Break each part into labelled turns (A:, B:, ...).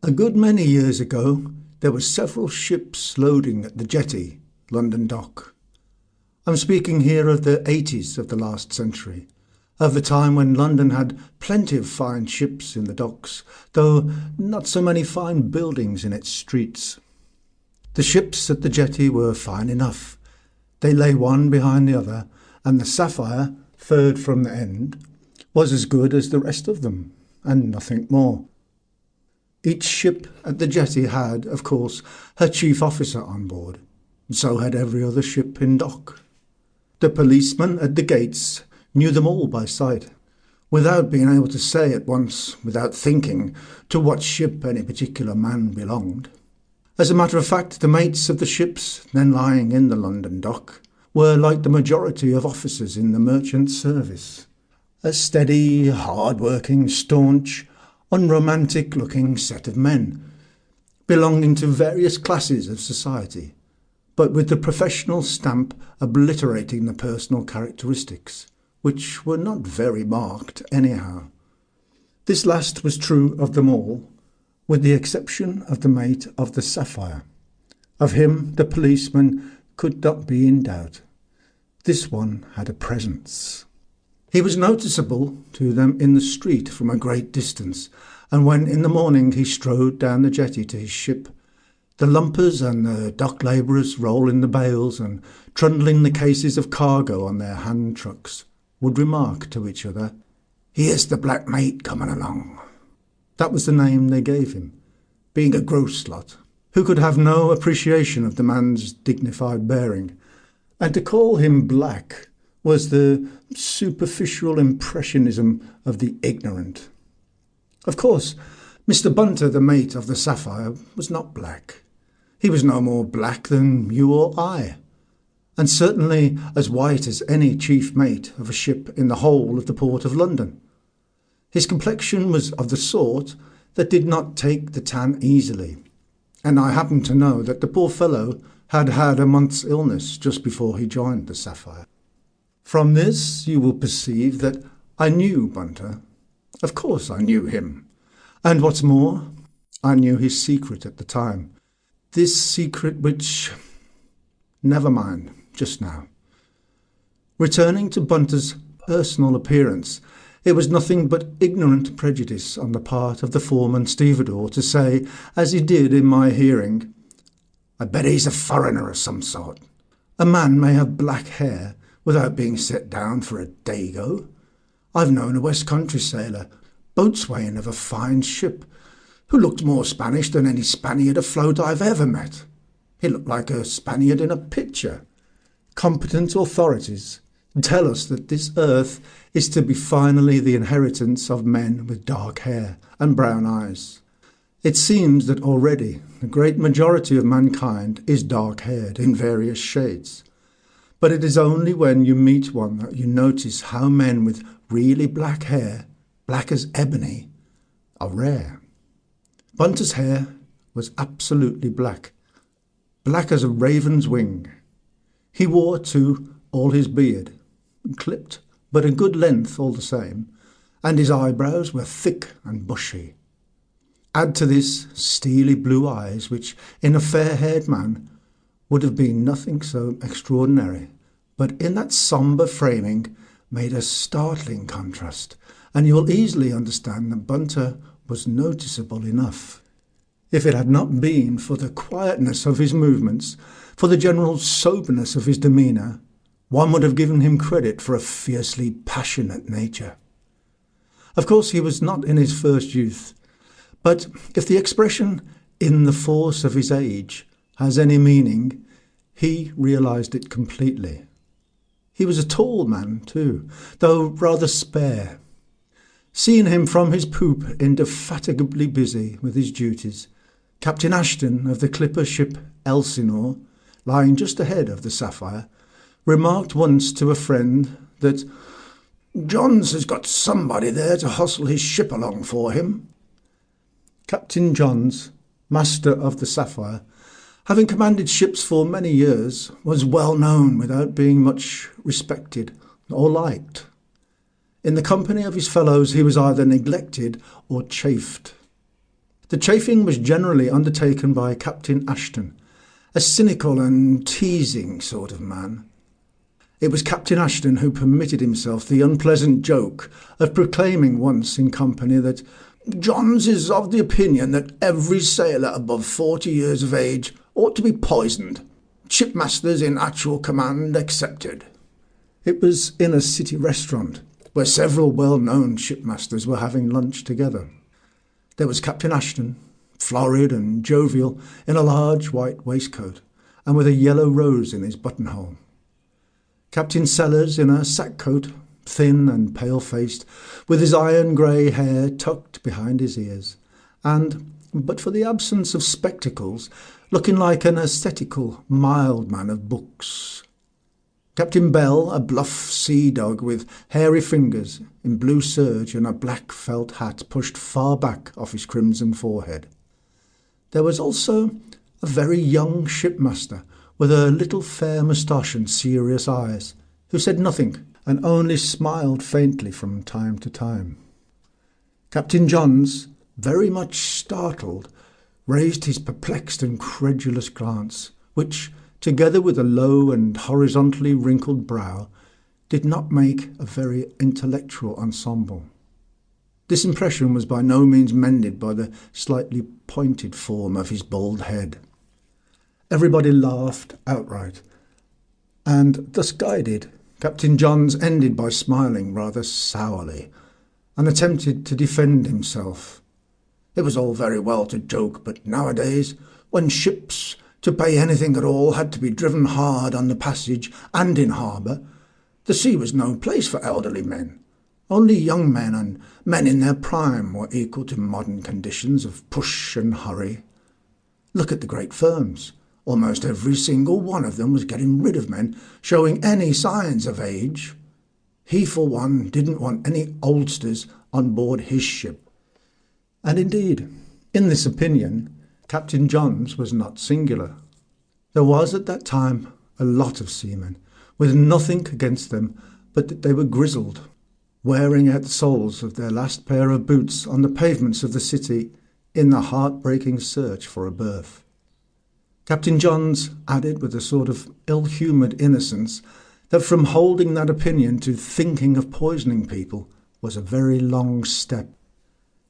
A: A good many years ago, there were several ships loading at the Jettie, London dock. I'm speaking here of the 80s of the last century, of the time when London had plenty of fine ships in the docks, though not so many fine buildings in its streets. The ships at the Jettie were fine enough. They lay one behind the other, and the Sapphire, third from the end, was as good as the rest of them, and nothing more. Each ship at the Jettie had, of course, her chief officer on board, and so had every other ship in dock. The policeman at the gates knew them all by sight, without being able to say at once, without thinking, to what ship any particular man belonged. As a matter of fact, the mates of the ships then lying in the London dock were like the majority of officers in the merchant service, a steady, hard-working, staunch, unromantic-looking set of men, belonging to various classes of society, but with the professional stamp obliterating the personal characteristics, which were not very marked anyhow. This last was true of them all, with the exception of the mate of the Sapphire. Of him the policeman could not be in doubt. This one had a presence. He was noticeable to them in the street from a great distance, and when in the morning he strode down the Jettie to his ship, the lumpers and the dock labourers rolling the bales and trundling the cases of cargo on their hand trucks would remark to each other, "Here's the black mate coming along." That was the name they gave him, being a gross lot, who could have no appreciation of the man's dignified bearing, and to call him black was the superficial impressionism of the ignorant. Of course, Mr. Bunter, the mate of the Sapphire, was not black. He was no more black than you or I, and certainly as white as any chief mate of a ship in the whole of the port of London. His complexion was of the sort that did not take the tan easily, and I happen to know that the poor fellow had had a month's illness just before he joined the Sapphire. From this you will perceive that I knew Bunter. Of course I knew him. And what's more, I knew his secret at the time. This secret which... Never mind, just now. Returning to Bunter's personal appearance, it was nothing but ignorant prejudice on the part of the foreman stevedore to say, as he did in my hearing, "I bet he's a foreigner of some sort. A man may have black hair without being set down for a dago. I've known a West Country sailor, boatswain of a fine ship, who looked more Spanish than any Spaniard afloat I've ever met. He looked like a Spaniard in a picture. Competent authorities tell us that this earth is to be finally the inheritance of men with dark hair and brown eyes. It seems that already the great majority of mankind is dark-haired in various shades. But it is only when you meet one that you notice how men with really black hair, black as ebony, are rare. Bunter's hair was absolutely black, black as a raven's wing. He wore, too, all his beard, clipped, but a good length all the same, and his eyebrows were thick and bushy. Add to this steely blue eyes, which, in a fair-haired man, would have been nothing so extraordinary, but in that sombre framing made a startling contrast, and you will easily understand that Bunter was noticeable enough. If it had not been for the quietness of his movements, for the general soberness of his demeanour, one would have given him credit for a fiercely passionate nature. Of course, he was not in his first youth, but if the expression "in the force of his age" has any meaning, he realised it completely. He was a tall man, too, though rather spare. Seeing him from his poop indefatigably busy with his duties, Captain Ashton of the clipper ship Elsinore, lying just ahead of the Sapphire, remarked once to a friend that "Johns has got somebody there to hustle his ship along for him." Captain Johns, master of the Sapphire, having commanded ships for many years, was well known without being much respected or liked. In the company of his fellows he was either neglected or chaffed. The chafing was generally undertaken by Captain Ashton, a cynical and teasing sort of man. It was Captain Ashton who permitted himself the unpleasant joke of proclaiming once in company that Johns is of the opinion that every sailor above 40 years of age ought to be poisoned, shipmasters in actual command excepted. It was in a city restaurant where several well-known shipmasters were having lunch together. There was Captain Ashton, florid and jovial, in a large white waistcoat and with a yellow rose in his buttonhole. Captain Sellers in a sack coat, thin and pale-faced, with his iron-grey hair tucked behind his ears, and, but for the absence of spectacles, looking like an ascetical, mild man of books. Captain Bell, a bluff sea dog with hairy fingers, in blue serge and a black felt hat pushed far back off his crimson forehead. There was also a very young shipmaster, with a little fair moustache and serious eyes, who said nothing and only smiled faintly from time to time. Captain Johns, very much startled, raised his perplexed and credulous glance, which, together with a low and horizontally wrinkled brow, did not make a very intellectual ensemble. This impression was by no means mended by the slightly pointed form of his bald head. Everybody laughed outright, and thus guided, Captain Johns ended by smiling rather sourly, and attempted to defend himself. It was all very well to joke, but nowadays, when ships, to pay anything at all, had to be driven hard on the passage and in harbour, the sea was no place for elderly men. Only young men and men in their prime were equal to modern conditions of push and hurry. Look at the great firms. Almost every single one of them was getting rid of men showing any signs of age. He, for one, didn't want any oldsters on board his ship. And indeed, in this opinion, Captain Johns was not singular. There was at that time a lot of seamen, with nothing against them but that they were grizzled, wearing out the soles of their last pair of boots on the pavements of the city in the heartbreaking search for a berth. Captain Johns added with a sort of ill-humoured innocence that from holding that opinion to thinking of poisoning people was a very long step.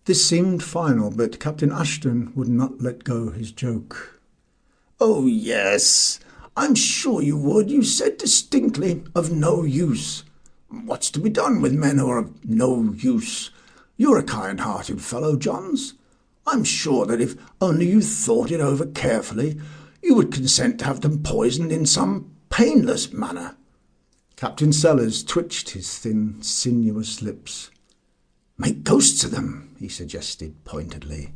A: This seemed final, but Captain Ashton would not let go his joke. "Oh, yes, I'm sure you would. You said distinctly of no use. What's to be done with men who are of no use? You're a kind-hearted fellow, Johns. I'm sure that if only you thought it over carefully, you would consent to have them poisoned in some painless manner." Captain Sellers twitched his thin, sinuous lips. "Make ghosts of them," he suggested pointedly.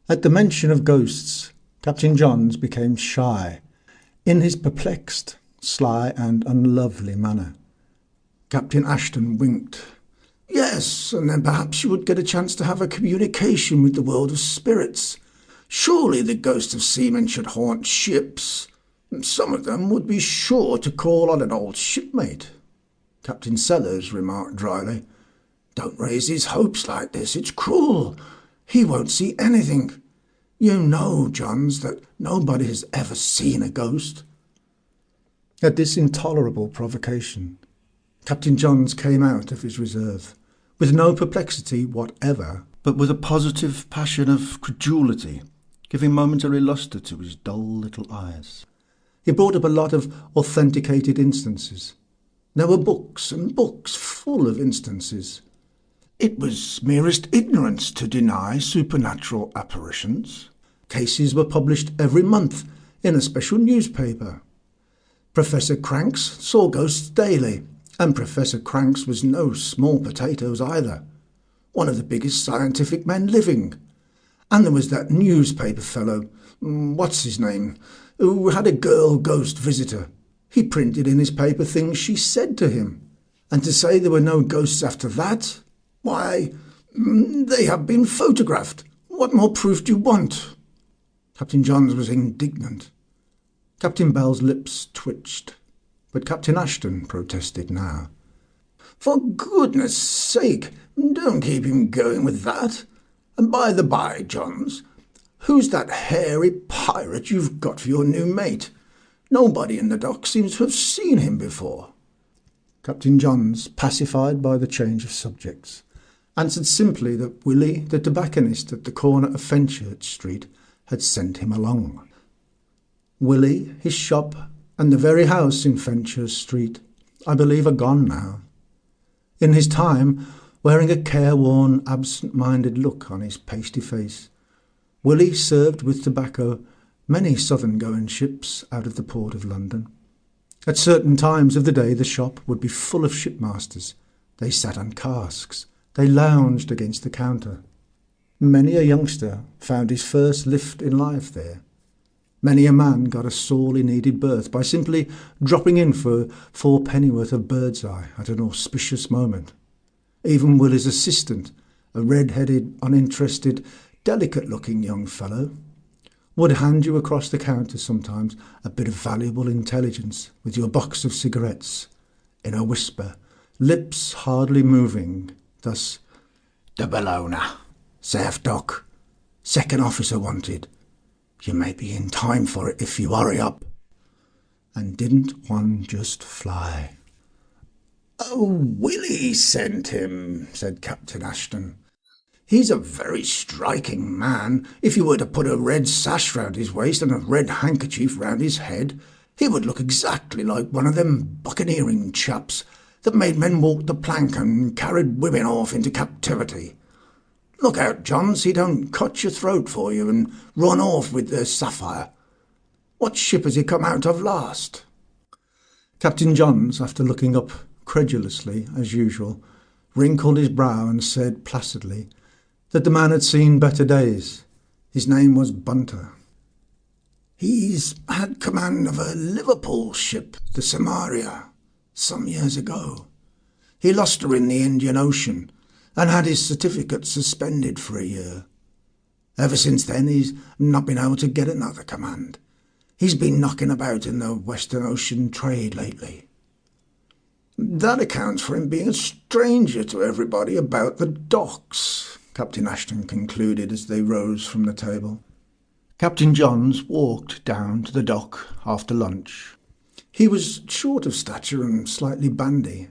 A: At the mention of ghosts, Captain Johns became shy, in his perplexed, sly and unlovely manner. Captain Ashton winked. "Yes, and then perhaps you would get a chance to have a communication with the world of spirits. Surely the ghosts of seamen should haunt ships. Some of them would be sure to call on an old shipmate." Captain Sellers remarked dryly, "Don't raise his hopes like this. It's cruel. He won't see anything. You know, Johns, that nobody has ever seen a ghost." At this intolerable provocation, Captain Johns came out of his reserve, with no perplexity whatever, but with a positive passion of credulity, giving momentary lustre to his dull little eyes. He brought up a lot of authenticated instances. There were books and books full of instances. It was merest ignorance to deny supernatural apparitions. Cases were published every month in a special newspaper. Professor Cranks saw ghosts daily, and Professor Cranks was no small potatoes either. One of the biggest scientific men living. And there was that newspaper fellow, what's his name, who had a girl ghost visitor. He printed in his paper things she said to him. And to say there were no ghosts after that? Why, they have been photographed. What more proof do you want? Captain Johns was indignant. Captain Bell's lips twitched, but Captain Ashton protested now. "For goodness sake, don't keep him going with that. And by the by, Johns, who's that hairy pirate you've got for your new mate? Nobody in the dock seems to have seen him before." Captain Johns, pacified by the change of subjects, answered simply that Willie, the tobacconist at the corner of Fenchurch Street, had sent him along. Willie, his shop, and the very house in Fenchurch Street, I believe, are gone now. In his time, wearing a careworn, absent-minded look on his pasty face, Willie served with tobacco many southern-going ships out of the port of London. At certain times of the day the shop would be full of shipmasters. They sat on casks. They lounged against the counter. Many a youngster found his first lift in life there. Many a man got a sorely needed berth by simply dropping in for 4 pennyworth of birdseye at an auspicious moment. Even Willie's assistant, a red-headed, uninterested, delicate-looking young fellow, would hand you across the counter sometimes a bit of valuable intelligence with your box of cigarettes, in a whisper, lips hardly moving, thus, "The Bellona, Surf Dock, second officer wanted. You may be in time for it if you hurry up." And didn't one just fly? "Oh, Willie sent him," said Captain Ashton. "He's a very striking man. If you were to put a red sash round his waist and a red handkerchief round his head, he would look exactly like one of them buccaneering chaps that made men walk the plank and carried women off into captivity. Look out, Johns, he don't cut your throat for you and run off with the Sapphire. What ship has he come out of last?" Captain Johns, after looking up credulously, as usual, wrinkled his brow and said placidly that the man had seen better days. His name was Bunter. "He's had command of a Liverpool ship, the Samaria, some years ago. He lost her in the Indian Ocean and had his certificate suspended for a year. Ever since then he's not been able to get another command. He's been knocking about in the Western Ocean trade lately. That accounts for him being a stranger to everybody about the docks," Captain Ashton concluded as they rose from the table. Captain Johns walked down to the dock after lunch. He was short of stature and slightly bandy.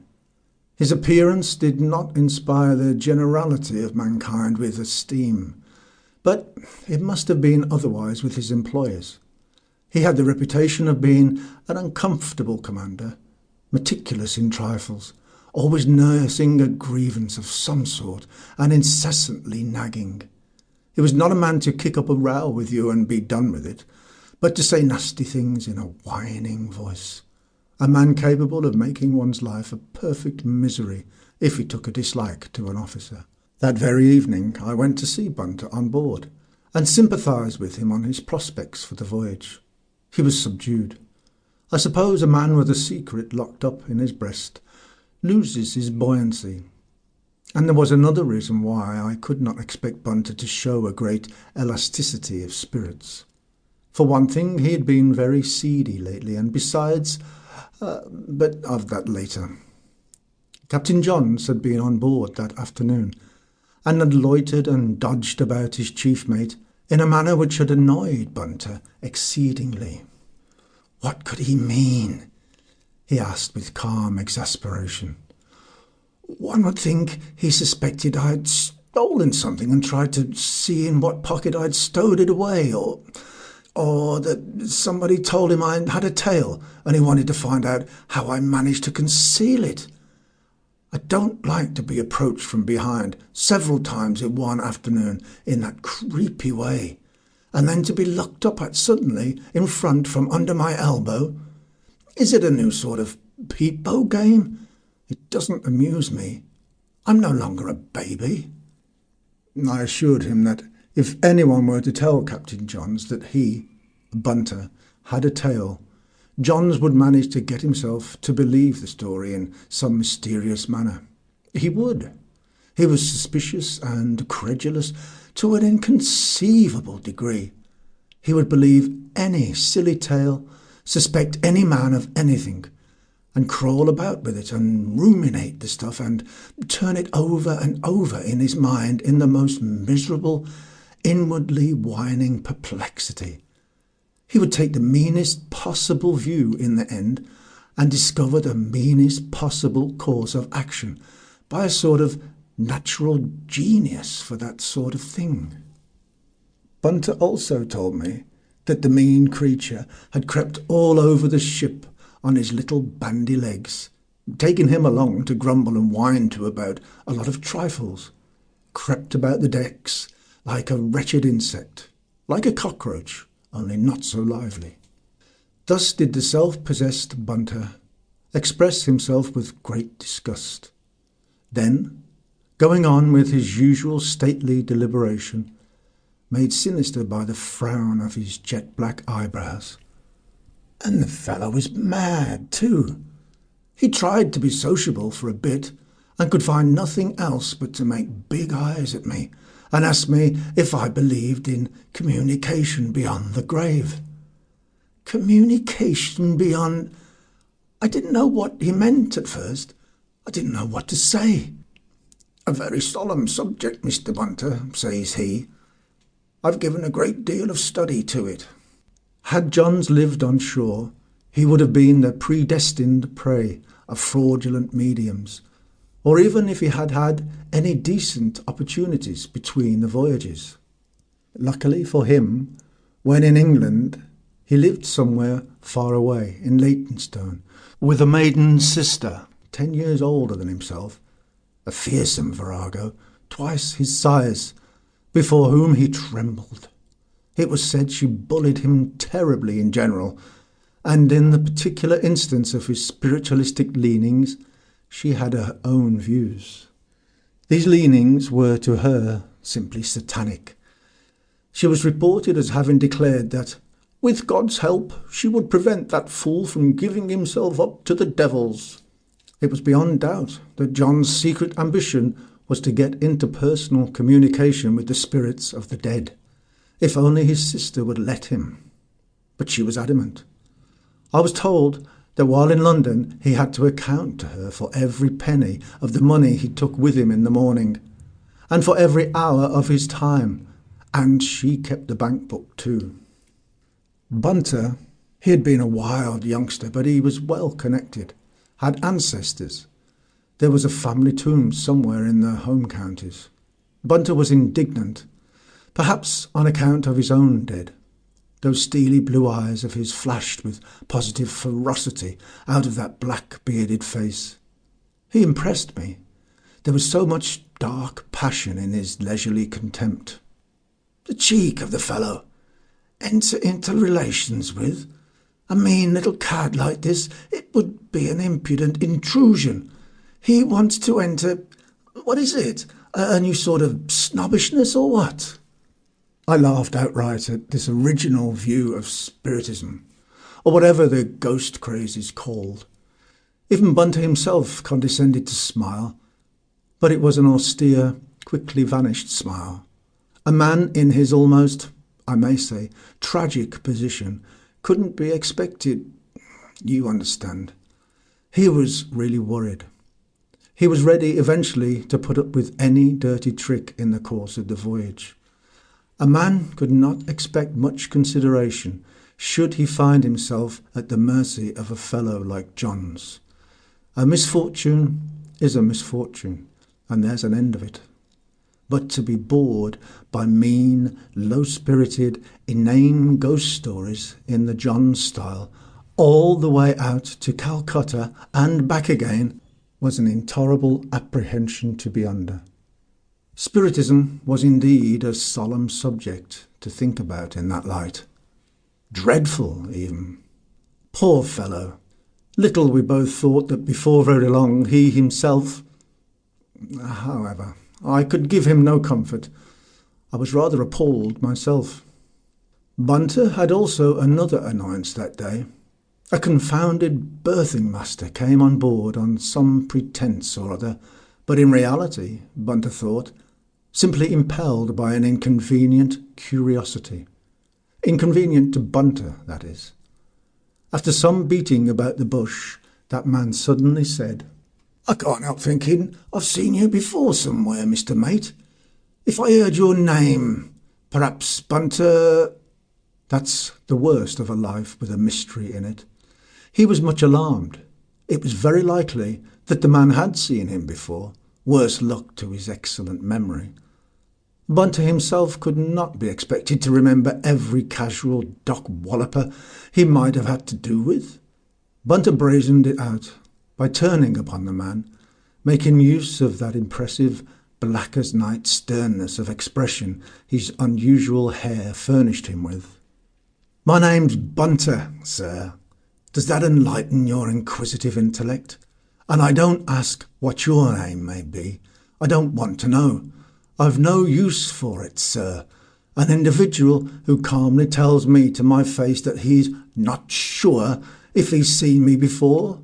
A: His appearance did not inspire the generality of mankind with esteem, but it must have been otherwise with his employers. He had the reputation of being an uncomfortable commander, meticulous in trifles, always nursing a grievance of some sort, and incessantly nagging. He was not a man to kick up a row with you and be done with it, but to say nasty things in a whining voice. A man capable of making one's life a perfect misery if he took a dislike to an officer. That very evening I went to see Bunter on board, and sympathised with him on his prospects for the voyage. He was subdued. I suppose a man with a secret locked up in his breast loses his buoyancy. And there was another reason why I could not expect Bunter to show a great elasticity of spirits. For one thing, he had been very seedy lately, and besides, but of that later. Captain Johns had been on board that afternoon, and had loitered and dodged about his chief mate in a manner which had annoyed Bunter exceedingly. What could he mean? He asked with calm exasperation. One would think he suspected I'd stolen something and tried to see in what pocket I'd stowed it away, or that somebody told him I had a tail and he wanted to find out how I managed to conceal it. I don't like to be approached from behind several times in one afternoon in that creepy way, and then to be looked up at suddenly in front from under my elbow. Is it a new sort of peep-bow game? It doesn't amuse me. I'm no longer a baby. I assured him that if anyone were to tell Captain Johns that he, Bunter, had a tail, Johns would manage to get himself to believe the story in some mysterious manner. He would. He was suspicious and credulous to an inconceivable degree. He would believe any silly tale, suspect any man of anything, and crawl about with it and ruminate the stuff and turn it over and over in his mind in the most miserable, inwardly whining perplexity. He would take the meanest possible view in the end and discover the meanest possible course of action by a sort of natural genius for that sort of thing. Bunter also told me that the mean creature had crept all over the ship on his little bandy legs, taking him along to grumble and whine to about a lot of trifles, crept about the decks like a wretched insect, like a cockroach, only not so lively. Thus did the self-possessed Bunter express himself with great disgust. Then, going on with his usual stately deliberation, made sinister by the frown of his jet-black eyebrows. And the fellow was mad, too. He tried to be sociable for a bit, and could find nothing else but to make big eyes at me, and ask me if I believed in communication beyond the grave. Communication beyond... I didn't know what he meant at first. I didn't know what to say. "A very solemn subject, Mr. Bunter," says he. "I've given a great deal of study to it." Had Johns lived on shore, he would have been the predestined prey of fraudulent mediums, or even if he had had any decent opportunities between the voyages. Luckily for him, when in England, he lived somewhere far away in Leytonstone, with a maiden sister 10 years older than himself, a fearsome virago, twice his size, before whom he trembled. It was said she bullied him terribly in general, and in the particular instance of his spiritualistic leanings, she had her own views. These leanings were to her simply satanic. She was reported as having declared that, with God's help, she would prevent that fool from giving himself up to the devils. It was beyond doubt that John's secret ambition was to get into personal communication with the spirits of the dead, if only his sister would let him. But she was adamant. I was told that while in London he had to account to her for every penny of the money he took with him in the morning, and for every hour of his time, and she kept the bank book too. Bunter, he had been a wild youngster, but he was well connected, had ancestors. There was a family tomb somewhere in the home counties. Bunter was indignant, perhaps on account of his own dead. Those steely blue eyes of his flashed with positive ferocity out of that black bearded face. He impressed me. There was so much dark passion in his leisurely contempt. The cheek of the fellow! Enter into relations with a mean little cad like this, it would be an impudent intrusion. He wants to enter... what is it? A new sort of snobbishness or what? I laughed outright at this original view of Spiritism, or whatever the ghost craze is called. Even Bunter himself condescended to smile, but it was an austere, quickly vanished smile. A man in his almost, I may say, tragic position couldn't be expected. You understand. He was really worried. He was ready eventually to put up with any dirty trick in the course of the voyage. A man could not expect much consideration should he find himself at the mercy of a fellow like Johns. A misfortune is a misfortune, and there's an end of it. But to be bored by mean, low-spirited, inane ghost stories in the Johns style all the way out to Calcutta and back again was an intolerable apprehension to be under. Spiritism was indeed a solemn subject to think about in that light. Dreadful, even. Poor fellow! Little we both thought that before very long he himself... However, I could give him no comfort. I was rather appalled myself. Bunter had also another annoyance that day. A confounded berthing master came on board on some pretence or other, but in reality, Bunter thought, simply impelled by an inconvenient curiosity. Inconvenient to Bunter, that is. After some beating about the bush, that man suddenly said, "I can't help thinking I've seen you before somewhere, Mr. Mate. If I heard your name, perhaps Bunter—" That's the worst of a life with a mystery in it. He was much alarmed. It was very likely that the man had seen him before, worse luck to his excellent memory. Bunter himself could not be expected to remember every casual dock walloper he might have had to do with. Bunter brazened it out by turning upon the man, making use of that impressive black-as-night sternness of expression his unusual hair furnished him with. "My name's Bunter, sir. Does that enlighten your inquisitive intellect? And I don't ask what your name may be. I don't want to know. I've no use for it, sir. An individual who calmly tells me to my face that he's not sure if he's seen me before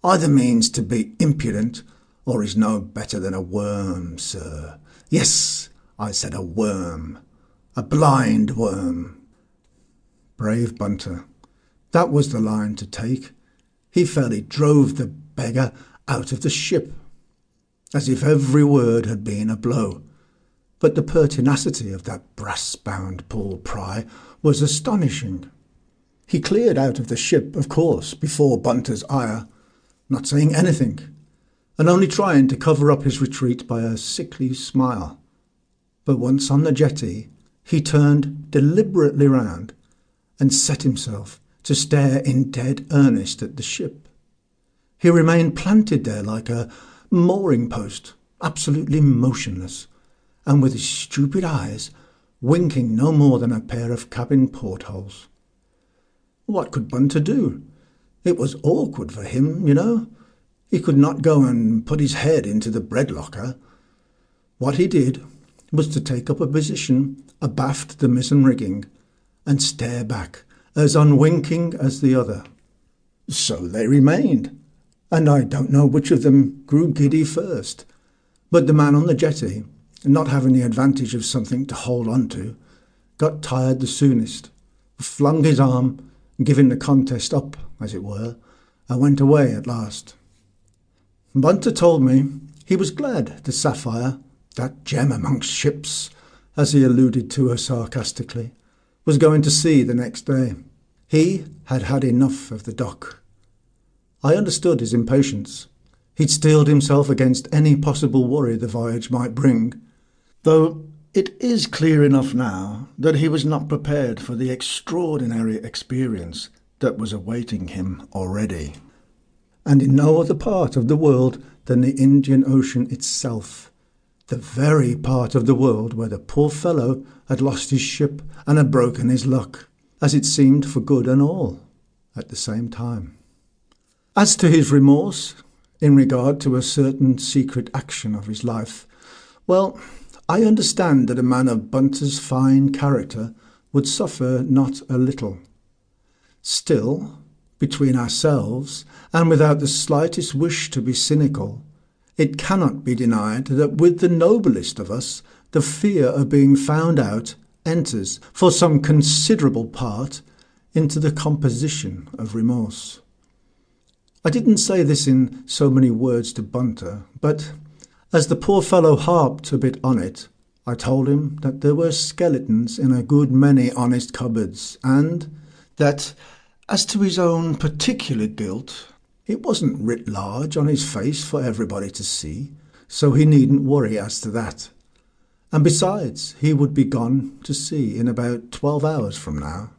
A: either means to be impudent or is no better than a worm, sir. Yes, I said a worm. A blind worm." Brave Bunter. That was the line to take. He fairly drove the beggar out of the ship, as if every word had been a blow. But the pertinacity of that brass-bound Paul Pry was astonishing. He cleared out of the ship, of course, before Bunter's ire, not saying anything, and only trying to cover up his retreat by a sickly smile. But once on the jetty, he turned deliberately round and set himself to stare in dead earnest at the ship. He remained planted there like a mooring post, absolutely motionless, and with his stupid eyes winking no more than a pair of cabin portholes. What could Bunter do? It was awkward for him, you know. He could not go and put his head into the bread locker. What he did was to take up a position abaft the mizzen rigging and stare back, as unwinking as the other. So they remained, and I don't know which of them grew giddy first, but the man on the jetty, not having the advantage of something to hold on to, got tired the soonest, flung his arm, giving the contest up, as it were, and went away at last. Bunter told me he was glad the Sapphire, that gem amongst ships, as he alluded to her sarcastically, was going to sea the next day. He had had enough of the dock. I understood his impatience. He'd steeled himself against any possible worry the voyage might bring, though it is clear enough now that he was not prepared for the extraordinary experience that was awaiting him already, and in no other part of the world than the Indian Ocean itself, the very part of the world where the poor fellow had lost his ship and had broken his luck, as it seemed for good and all, at the same time. As to his remorse in regard to a certain secret action of his life, well, I understand that a man of Bunter's fine character would suffer not a little. Still, between ourselves, and without the slightest wish to be cynical, it cannot be denied that with the noblest of us, the fear of being found out enters, for some considerable part, into the composition of remorse. I didn't say this in so many words to Bunter, but as the poor fellow harped a bit on it, I told him that there were skeletons in a good many honest cupboards, and that, as to his own particular guilt, it wasn't writ large on his face for everybody to see, so he needn't worry as to that. And besides, he would be gone to sea in about 12 hours from now.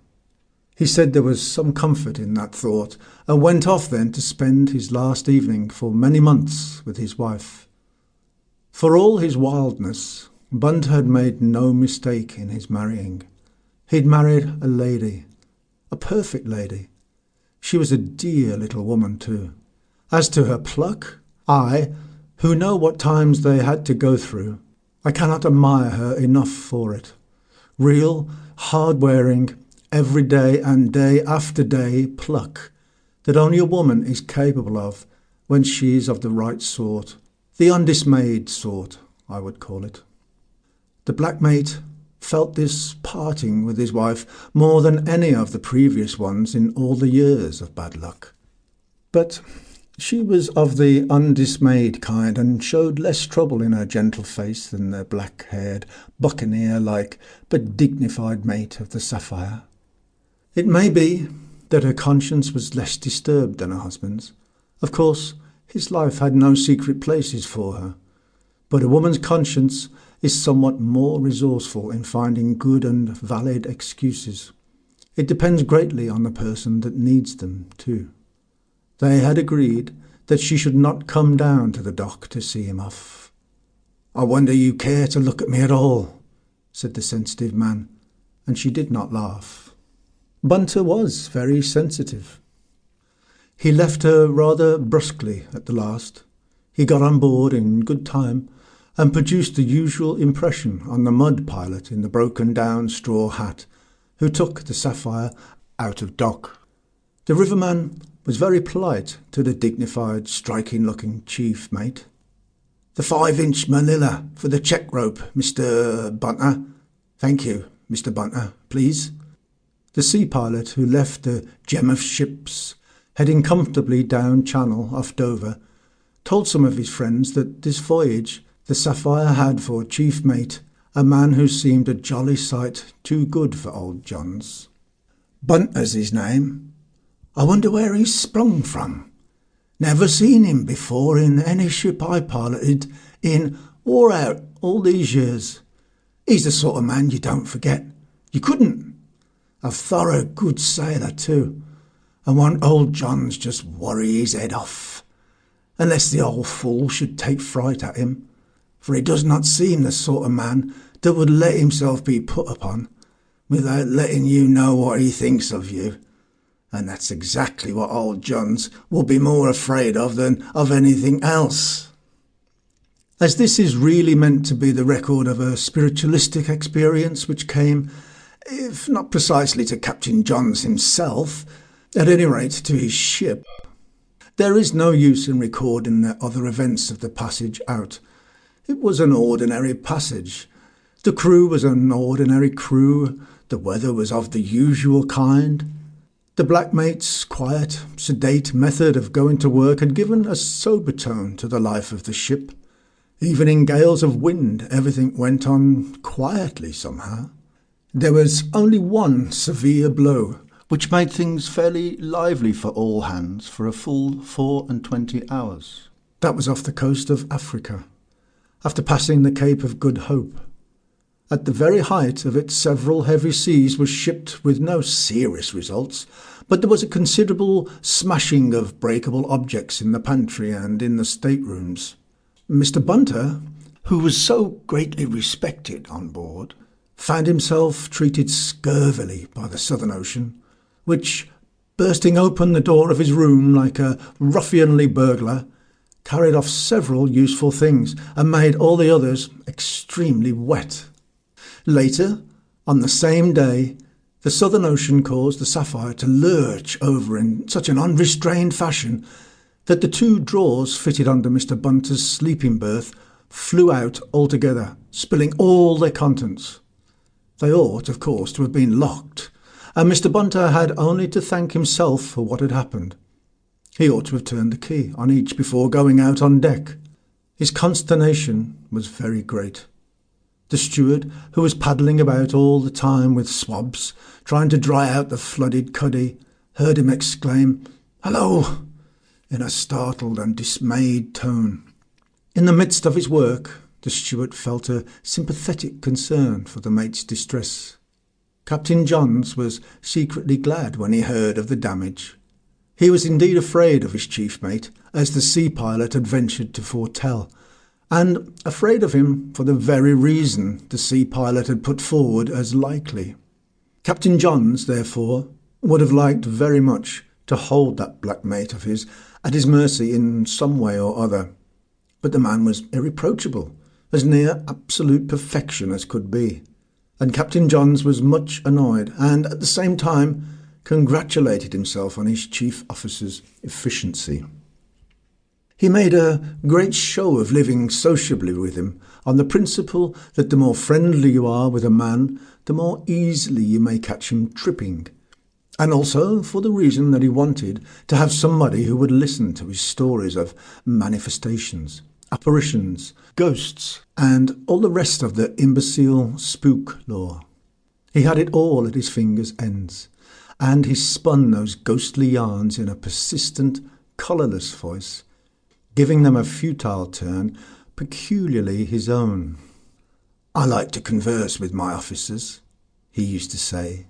A: He said there was some comfort in that thought, and went off then to spend his last evening for many months with his wife. For all his wildness, Bunter had made no mistake in his marrying. He'd married a lady, a perfect lady. She was a dear little woman too. As to her pluck, I, who know what times they had to go through, I cannot admire her enough for it. Real, hard-wearing, every day and day after day pluck that only a woman is capable of when she is of the right sort, the undismayed sort, I would call it. The black mate felt this parting with his wife more than any of the previous ones in all the years of bad luck. But She was of the undismayed kind, and showed less trouble in her gentle face than the black-haired, buccaneer-like, but dignified mate of the Sapphire. It may be that her conscience was less disturbed than her husband's. Of course, his life had no secret places for her, but a woman's conscience is somewhat more resourceful in finding good and valid excuses. It depends greatly on the person that needs them, too. They had agreed that she should not come down to the dock to see him off. "I wonder you care to look at me at all," said the sensitive man, and she did not laugh. Bunter was very sensitive. He left her rather brusquely at the last. He got on board in good time and produced the usual impression on the mud pilot in the broken-down straw hat, who took the Sapphire out of dock. The riverman was very polite to the dignified, striking-looking chief mate. "The 5-inch manila for the check rope, Mr. Bunter." "Thank you, Mr. Bunter, please." The sea pilot, who left the gem of ships, heading comfortably down channel off Dover, told some of his friends that this voyage the Sapphire had for chief mate a man who seemed a jolly sight too good for old John's. "Bunter's his name. I wonder where he's sprung from. Never seen him before in any ship I piloted in or out all these years. He's the sort of man you don't forget. You couldn't. A thorough good sailor too, and won't old John's just worry his head off, unless the old fool should take fright at him, for he does not seem the sort of man that would let himself be put upon without letting you know what he thinks of you. And that's exactly what old John's will be more afraid of than of anything else." As this is really meant to be the record of a spiritualistic experience which came, if not precisely to Captain Johns himself, at any rate to his ship, there is no use in recording the other events of the passage out. It was an ordinary passage. The crew was an ordinary crew. The weather was of the usual kind. The black mate's quiet, sedate method of going to work had given a sober tone to the life of the ship. Even in gales of wind, everything went on quietly somehow. There was only one severe blow, which made things fairly lively for all hands for a full 24 hours. That was off the coast of Africa, after passing the Cape of Good Hope. At the very height of it, several heavy seas were shipped with no serious results, but there was a considerable smashing of breakable objects in the pantry and in the staterooms. Mr. Bunter, who was so greatly respected on board, found himself treated scurvily by the Southern Ocean, which, bursting open the door of his room like a ruffianly burglar, carried off several useful things and made all the others extremely wet. Later, on the same day, the Southern Ocean caused the Sapphire to lurch over in such an unrestrained fashion that the 2 drawers fitted under Mr. Bunter's sleeping berth flew out altogether, spilling all their contents. They ought, of course, to have been locked, and Mr. Bunter had only to thank himself for what had happened. He ought to have turned the key on each before going out on deck. His consternation was very great. The steward, who was paddling about all the time with swabs, trying to dry out the flooded cuddy, heard him exclaim, "Hello!" in a startled and dismayed tone. In the midst of his work, the steward felt a sympathetic concern for the mate's distress. Captain Johns was secretly glad when he heard of the damage. He was indeed afraid of his chief mate, as the sea pilot had ventured to foretell, and afraid of him for the very reason the sea pilot had put forward as likely. Captain Johns, therefore, would have liked very much to hold that black mate of his at his mercy in some way or other. But the man was irreproachable, as near absolute perfection as could be, and Captain Johns was much annoyed, and at the same time congratulated himself on his chief officer's efficiency. He made a great show of living sociably with him, on the principle that the more friendly you are with a man, the more easily you may catch him tripping. And also for the reason that he wanted to have somebody who would listen to his stories of manifestations, apparitions, ghosts, and all the rest of the imbecile spook lore. He had it all at his fingers' ends, and he spun those ghostly yarns in a persistent, colourless voice, giving them a futile turn peculiarly his own. "I like to converse with my officers," he used to say.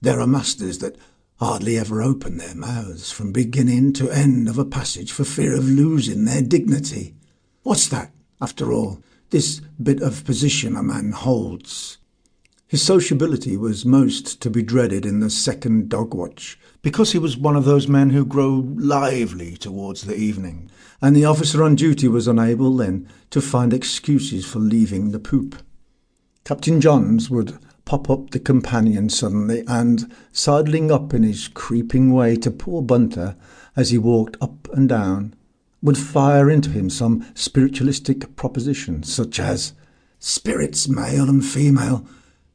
A: "There are masters that hardly ever open their mouths from beginning to end of a passage for fear of losing their dignity. What's that, after all, this bit of position a man holds?" His sociability was most to be dreaded in the second dog watch, because he was one of those men who grow lively towards the evening, and the officer on duty was unable then to find excuses for leaving the poop. Captain Johns would pop up the companion suddenly and, sidling up in his creeping way to poor Bunter as he walked up and down, would fire into him some spiritualistic proposition, such as, "Spirits, male and female,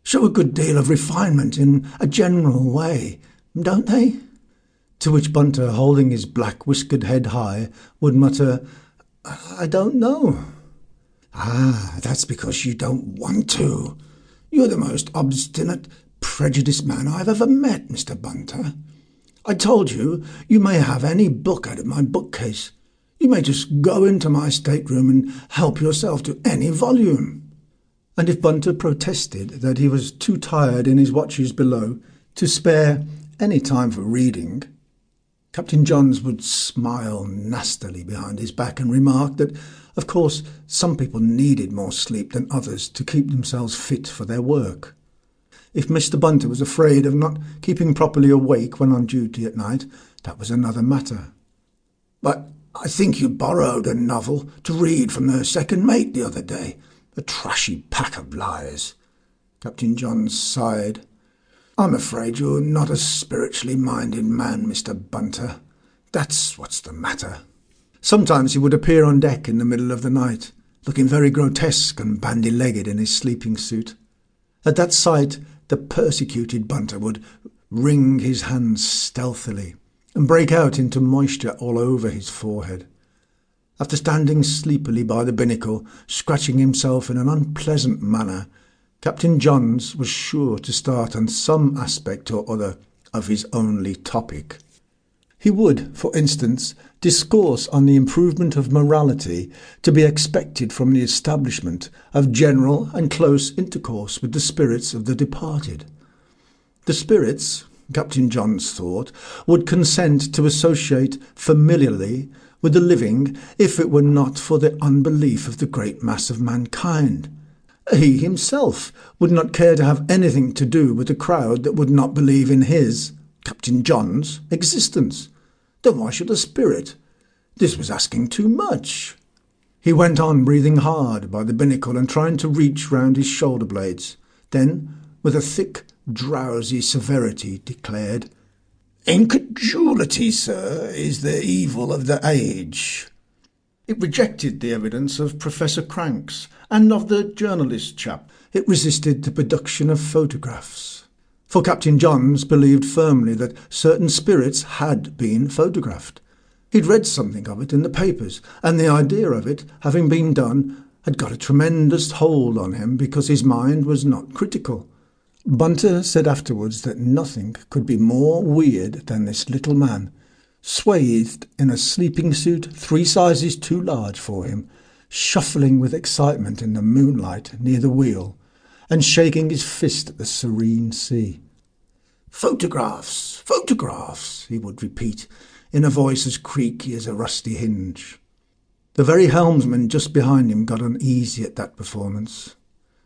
A: show a good deal of refinement in a general way, don't they?" To which Bunter, holding his black whiskered head high, would mutter, "I don't know." "Ah, that's because you don't want to. You're the most obstinate, prejudiced man I've ever met, Mr. Bunter. I told you, you may have any book out of my bookcase. You may just go into my stateroom and help yourself to any volume." And if Bunter protested that he was too tired in his watches below to spare any time for reading, Captain Johns would smile nastily behind his back and remark that, of course, some people needed more sleep than others to keep themselves fit for their work. If Mr. Bunter was afraid of not keeping properly awake when on duty at night, that was another matter. "But I think you borrowed a novel to read from the second mate the other day. A trashy pack of lies." Captain Johns sighed. "I'm afraid you're not a spiritually minded man, Mr. Bunter. That's what's the matter." Sometimes he would appear on deck in the middle of the night, looking very grotesque and bandy-legged in his sleeping suit. At that sight, the persecuted Bunter would wring his hands stealthily and break out into moisture all over his forehead. After standing sleepily by the binnacle, scratching himself in an unpleasant manner, Captain Johns was sure to start on some aspect or other of his only topic. He would, for instance, discourse on the improvement of morality to be expected from the establishment of general and close intercourse with the spirits of the departed. The spirits, Captain Johns thought, would consent to associate familiarly with the living if it were not for the unbelief of the great mass of mankind. He himself would not care to have anything to do with a crowd that would not believe in his, Captain John's, existence. Then why should a spirit? This was asking too much. He went on breathing hard by the binnacle and trying to reach round his shoulder blades. Then, with a thick, drowsy severity, declared, "Incredulity, sir, is the evil of the age." It rejected the evidence of Professor Cranks and of the journalist chap. It resisted the production of photographs. For Captain Johns believed firmly that certain spirits had been photographed. He'd read something of it in the papers, and the idea of it having been done had got a tremendous hold on him because his mind was not critical. Bunter said afterwards that nothing could be more weird than this little man, swathed in a sleeping suit 3 sizes too large for him, shuffling with excitement in the moonlight near the wheel, and shaking his fist at the serene sea. "Photographs, photographs," he would repeat, in a voice as creaky as a rusty hinge. The very helmsman just behind him got uneasy at that performance,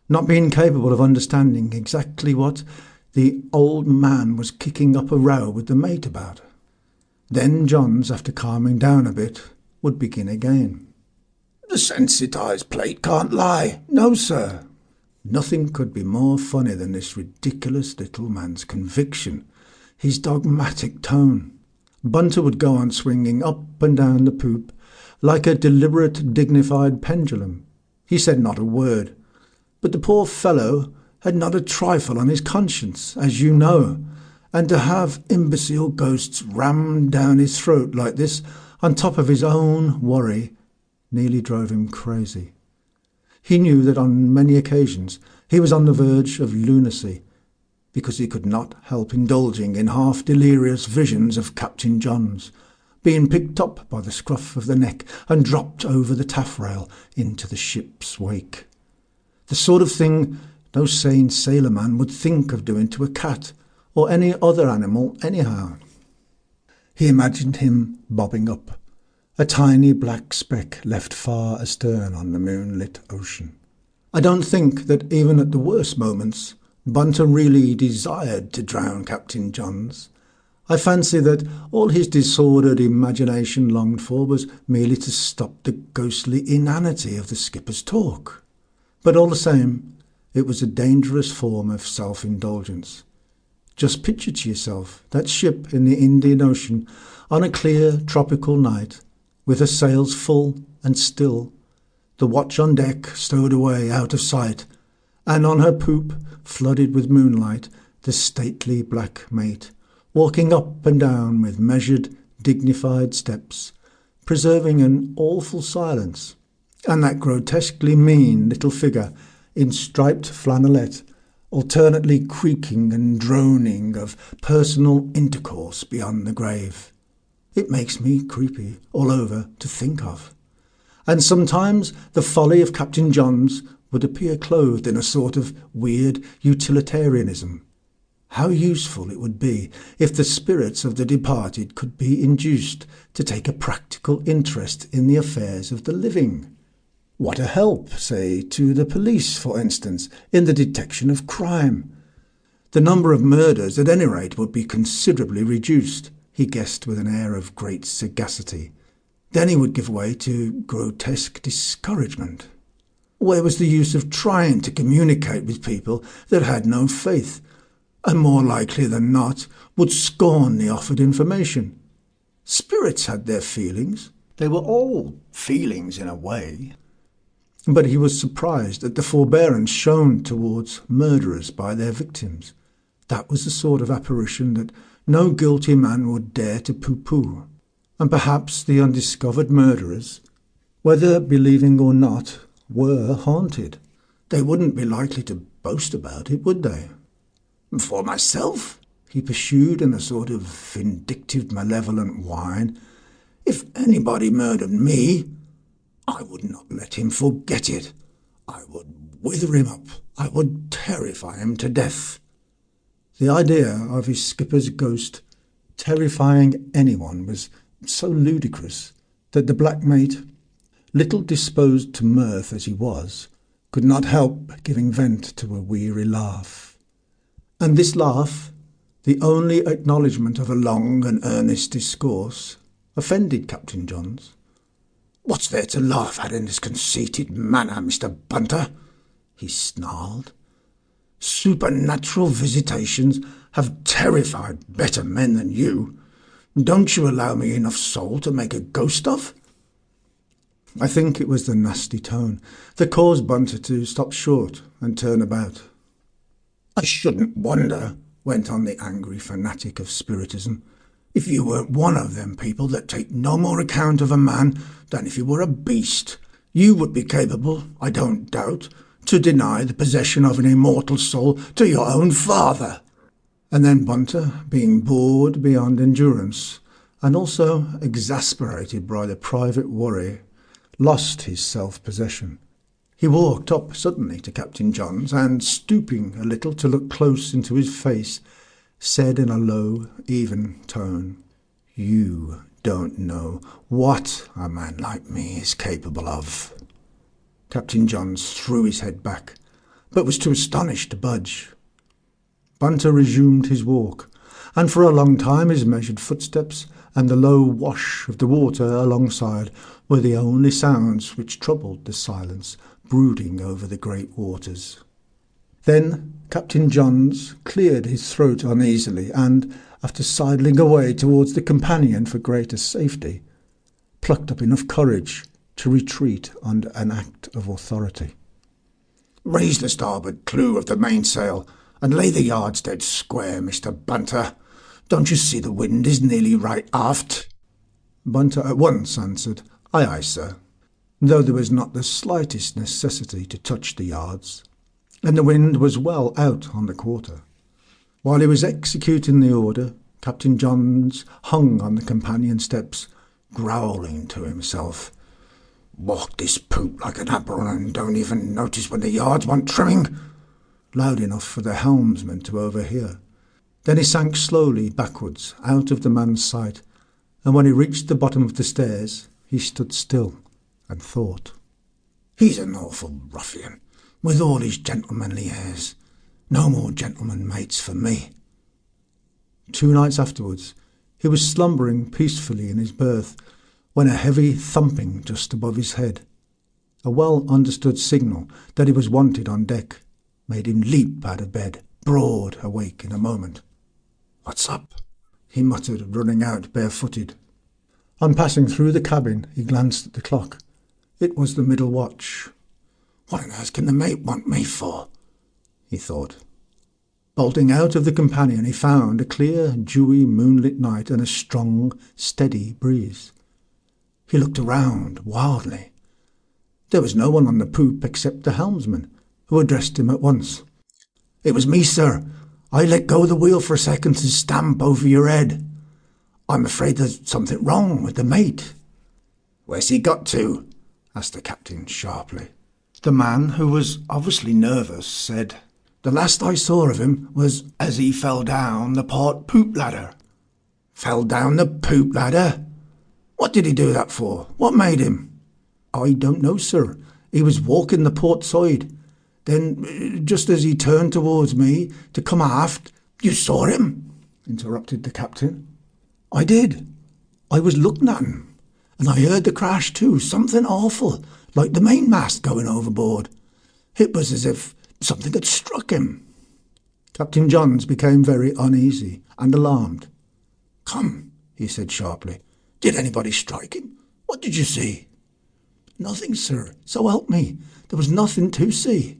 A: not being capable of understanding exactly what the old man was kicking up a row with the mate about. Then Johns, after calming down a bit, would begin again. "The sensitised plate can't lie. No, sir." Nothing could be more funny than this ridiculous little man's conviction, his dogmatic tone. Bunter would go on swinging up and down the poop like a deliberate, dignified pendulum. He said not a word, but the poor fellow had not a trifle on his conscience, as you know, and to have imbecile ghosts rammed down his throat like this, on top of his own worry, nearly drove him crazy. He knew that on many occasions he was on the verge of lunacy, because he could not help indulging in half-delirious visions of Captain John's, being picked up by the scruff of the neck and dropped over the taffrail into the ship's wake. The sort of thing no sane sailorman would think of doing to a cat or any other animal anyhow. He imagined him bobbing up, a tiny black speck left far astern on the moonlit ocean. I don't think that even at the worst moments Bunter really desired to drown Captain John's. I fancy that all his disordered imagination longed for was merely to stop the ghostly inanity of the skipper's talk. But all the same, it was a dangerous form of self-indulgence. Just picture to yourself that ship in the Indian Ocean on a clear tropical night, with her sails full and still, the watch on deck stowed away out of sight, and on her poop, flooded with moonlight, the stately black mate, walking up and down with measured, dignified steps, preserving an awful silence, and that grotesquely mean little figure in striped flannelette, alternately creaking and droning of personal intercourse beyond the grave. It makes me creepy all over to think of. And sometimes the folly of Captain John's would appear clothed in a sort of weird utilitarianism. How useful it would be if the spirits of the departed could be induced to take a practical interest in the affairs of the living. What a help, say, to the police, for instance, in the detection of crime. The number of murders, at any rate, would be considerably reduced, he guessed with an air of great sagacity. Then he would give way to grotesque discouragement. Where was the use of trying to communicate with people that had no faith, and more likely than not would scorn the offered information? Spirits had their feelings. They were all feelings in a way. But he was surprised at the forbearance shown towards murderers by their victims. That was the sort of apparition that no guilty man would dare to pooh-pooh. And perhaps the undiscovered murderers, whether believing or not, were haunted. They wouldn't be likely to boast about it, would they? For myself, he pursued in a sort of vindictive, malevolent whine, if anybody murdered me, I would not let him forget it. I would wither him up. I would terrify him to death. The idea of his skipper's ghost terrifying anyone was so ludicrous that the black mate, little disposed to mirth as he was, could not help giving vent to a weary laugh. And this laugh, the only acknowledgment of a long and earnest discourse, offended Captain John's. "What's there to laugh at in this conceited manner, Mr. Bunter?" he snarled. "Supernatural visitations have terrified better men than you. Don't you allow me enough soul to make a ghost of?" I think it was the nasty tone that caused Bunter to stop short and turn about. "I shouldn't wonder," went on the angry fanatic of Spiritism, "if you weren't one of them people that take no more account of a man than if he were a beast. You would be capable, I don't doubt, to deny the possession of an immortal soul to your own father." And then Bunter, being bored beyond endurance, and also exasperated by the private worry, lost his self-possession. He walked up suddenly to Captain John's, and, stooping a little to look close into his face, said in a low, even tone, "You don't know what a man like me is capable of." Captain Johns threw his head back, but was too astonished to budge. Bunter resumed his walk, and for a long time his measured footsteps and the low wash of the water alongside were the only sounds which troubled the silence brooding over the great waters. Then Captain Johns cleared his throat uneasily and, after sidling away towards the companion for greater safety, plucked up enough courage to retreat under an act of authority. "Raise the starboard clew of the mainsail and lay the yards dead square, Mr. Bunter. Don't you see the wind is nearly right aft?" Bunter at once answered, "Aye, aye, sir," though there was not the slightest necessity to touch the yards, and the wind was well out on the quarter. While he was executing the order, Captain Johns hung on the companion steps, growling to himself. "Walk this poop like an apple and don't even notice when the yards want trimming," loud enough for the helmsman to overhear. Then he sank slowly backwards, out of the man's sight, and when he reached the bottom of the stairs, he stood still and thought. "He's an awful ruffian, with all his gentlemanly airs. No more gentleman mates for me." 2 nights afterwards, he was slumbering peacefully in his berth, when a heavy thumping just above his head, a well-understood signal that he was wanted on deck, made him leap out of bed, broad awake in a moment. "What's up?" he muttered, running out barefooted. On passing through the cabin, he glanced at the clock. It was the middle watch. "What on earth can the mate want me for?" he thought. Bolting out of the companion, he found a clear, dewy, moonlit night and a strong, steady breeze. He looked around wildly. There was no one on the poop except the helmsman, who addressed him at once. "It was me, sir. I let go of the wheel for a second to stamp over your head. I'm afraid there's something wrong with the mate." "Where's he got to?" asked the captain sharply. The man, who was obviously nervous, said, "The last I saw of him was as he fell down the port poop ladder." "Fell down the poop ladder? What did he do that for? What made him?" "I don't know, sir. He was walking the port side. Then, just as he turned towards me to come aft—" "You saw him?" interrupted the captain. "I did. I was looking at him, and I heard the crash too, something awful, like the mainmast going overboard. It was as if something had struck him." Captain Johns became very uneasy and alarmed. "Come," he said sharply. "Did anybody strike him? What did you see?" "Nothing, sir. So help me. There was nothing to see.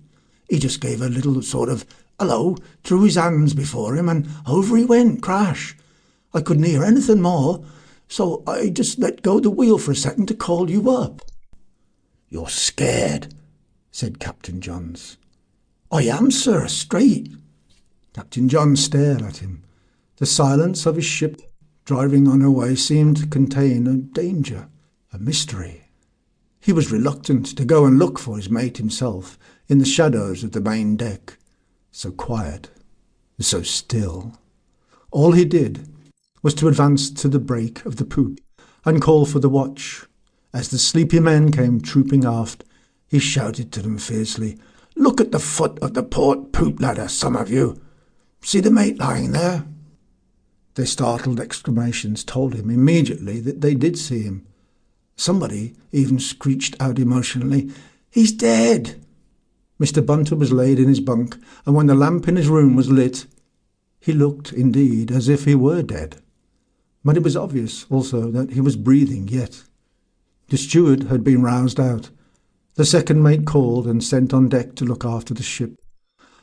A: He just gave a little sort of hello, threw his hands before him, and over he went, crash. I couldn't hear anything more, so I just let go the wheel for a second to call you up." "You're scared," said Captain Johns. "I am, sir, straight." Captain Johns stared at him. The silence of his ship, driving on her way, seemed to contain a danger, a mystery. He was reluctant to go and look for his mate himself in the shadows of the main deck, so quiet, so still. All he did was to advance to the break of the poop and call for the watch. As the sleepy men came trooping aft, he shouted to them fiercely, "Look at the foot of the port poop ladder, some of you. See the mate lying there?" Their startled exclamations told him immediately that they did see him. Somebody even screeched out emotionally, "He's dead!" Mr. Bunter was laid in his bunk, and when the lamp in his room was lit, he looked, indeed, as if he were dead. But it was obvious, also, that he was breathing yet. The steward had been roused out. The second mate called and sent on deck to look after the ship,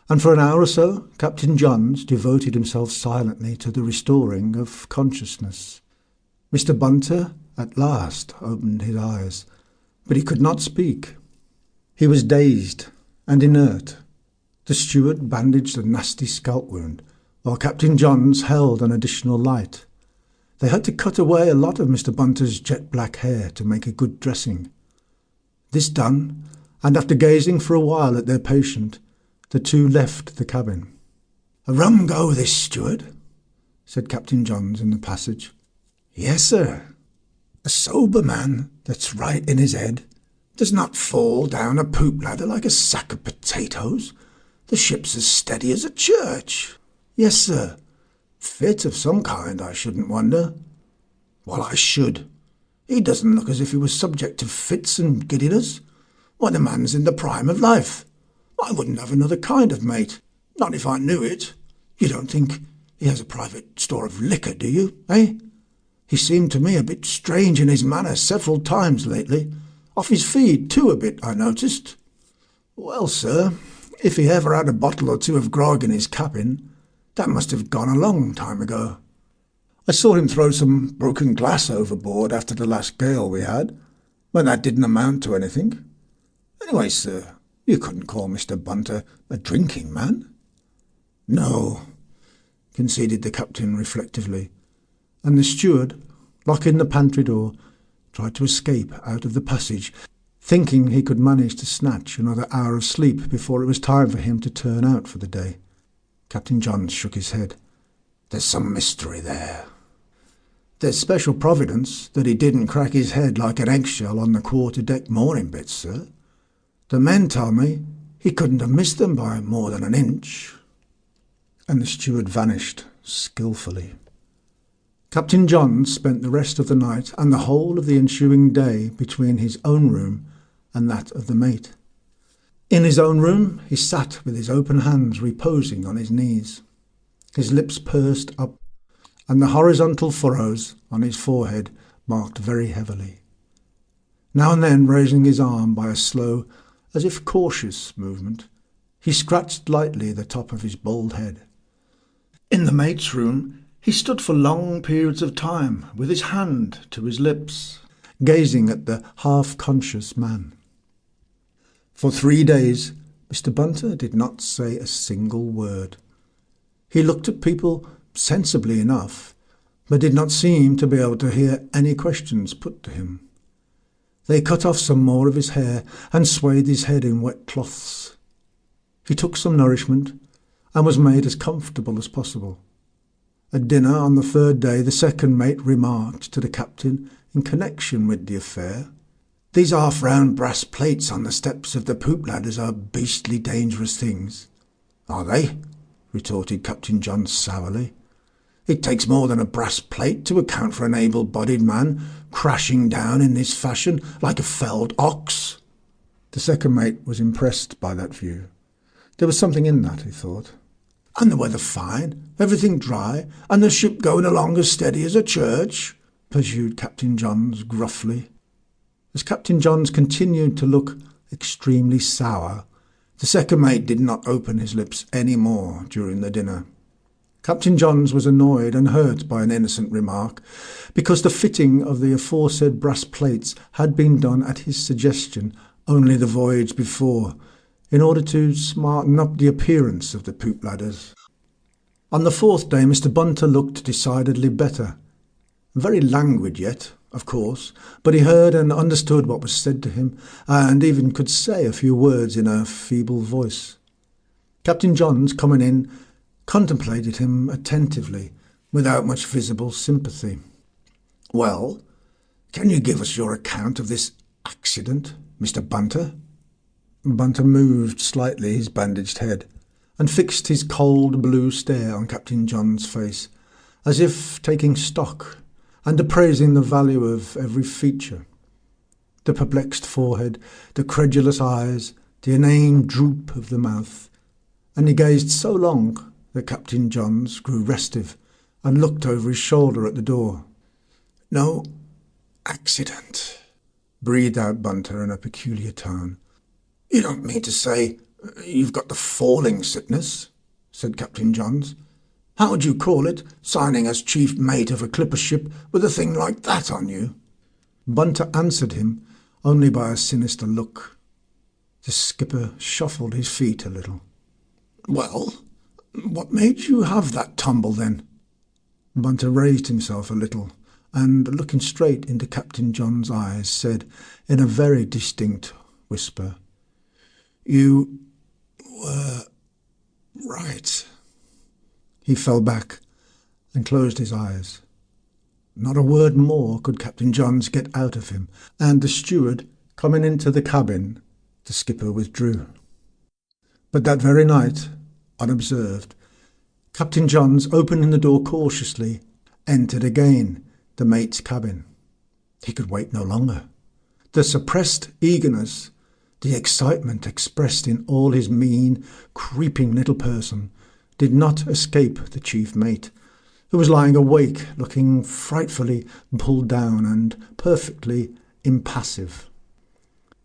A: and for an hour or so Captain Johns devoted himself silently to the restoring of consciousness. Mr. Bunter at last opened his eyes, but he could not speak. He was dazed and inert. The steward bandaged a nasty scalp wound, while Captain Johns held an additional light. They had to cut away a lot of Mr. Bunter's jet-black hair to make a good dressing. This done, and after gazing for a while at their patient, the two left the cabin. "A rum go, this, steward," said Captain Johns in the passage. "Yes, sir. A sober man that's right in his head does not fall down a poop ladder like a sack of potatoes. The ship's as steady as a church. Yes, sir. Fit of some kind, I shouldn't wonder." "Well, I should. He doesn't look as if he was subject to fits and giddiness. Why, the man's in the prime of life. I wouldn't have another kind of mate, not if I knew it. You don't think he has a private store of liquor, do you, eh? He seemed to me a bit strange in his manner several times lately. Off his feed, too, a bit, I noticed." "Well, sir, if he ever had a bottle or two of grog in his cabin, that must have gone a long time ago." I saw him throw some broken glass overboard after the last gale we had, but that didn't amount to anything. Anyway, sir, you couldn't call Mr. Bunter a drinking man." "No," conceded the captain reflectively, and the steward, locking the pantry door, tried to escape out of the passage, thinking he could manage to snatch another hour of sleep before it was time for him to turn out for the day. Captain John shook his head. "There's some mystery there. There's special providence that he didn't crack his head like an eggshell on the quarter-deck mooring bits, sir. The men tell me he couldn't have missed them by more than an inch." And the steward vanished skilfully. Captain John spent the rest of the night and the whole of the ensuing day between his own room and that of the mate. In his own room he sat with his open hands reposing on his knees, his lips pursed up, and the horizontal furrows on his forehead marked very heavily. Now and then, raising his arm by a slow, as if cautious movement, he scratched lightly the top of his bald head. In the mate's room he stood for long periods of time with his hand to his lips, gazing at the half-conscious man. For 3 days Mr. Bunter did not say a single word. He looked at people sensibly enough, but did not seem to be able to hear any questions put to him. They cut off some more of his hair and swathed his head in wet cloths. He took some nourishment and was made as comfortable as possible. At dinner on the 3rd day the second mate remarked to the captain in connection with the affair, "These half-round brass plates on the steps of the poop ladders are beastly dangerous things." "Are they?" retorted Captain John sourly. "It takes more than a brass plate to account for an able-bodied man crashing down in this fashion like a felled ox." The second mate was impressed by that view. There was something in that, he thought. "And the weather fine, everything dry, and the ship going along as steady as a church?" pursued Captain Johns gruffly. As Captain Johns continued to look extremely sour, the second mate did not open his lips any more during the dinner. Captain Johns was annoyed and hurt by an innocent remark, because the fitting of the aforesaid brass plates had been done at his suggestion only the voyage before, in order to smarten up the appearance of the poop ladders. On the 4th day Mr. Bunter looked decidedly better. Very languid yet, of course, but he heard and understood what was said to him, and even could say a few words in a feeble voice. Captain Johns, coming in, contemplated him attentively, without much visible sympathy. "Well, can you give us your account of this accident, Mr. Bunter?" Bunter moved slightly his bandaged head, and fixed his cold blue stare on Captain John's face, as if taking stock and appraising the value of every feature. The perplexed forehead, the credulous eyes, the inane droop of the mouth, and he gazed so long that Captain Johns grew restive and looked over his shoulder at the door. "No accident," breathed out Bunter in a peculiar tone. "You don't mean to say you've got the falling sickness?" said Captain Johns. "How would you call it, signing as chief mate of a clipper ship with a thing like that on you?" Bunter answered him only by a sinister look. The skipper shuffled his feet a little. "Well, what made you have that tumble, then?" Bunter raised himself a little, and, looking straight into Captain John's eyes, said in a very distinct whisper, "You were right." He fell back and closed his eyes. Not a word more could Captain Johns get out of him, and the steward, coming into the cabin, the skipper withdrew. But that very night, unobserved, Captain Johns, opening the door cautiously, entered again the mate's cabin. He could wait no longer. The suppressed eagerness, the excitement expressed in all his mean, creeping little person, did not escape the chief mate, who was lying awake, looking frightfully pulled down and perfectly impassive.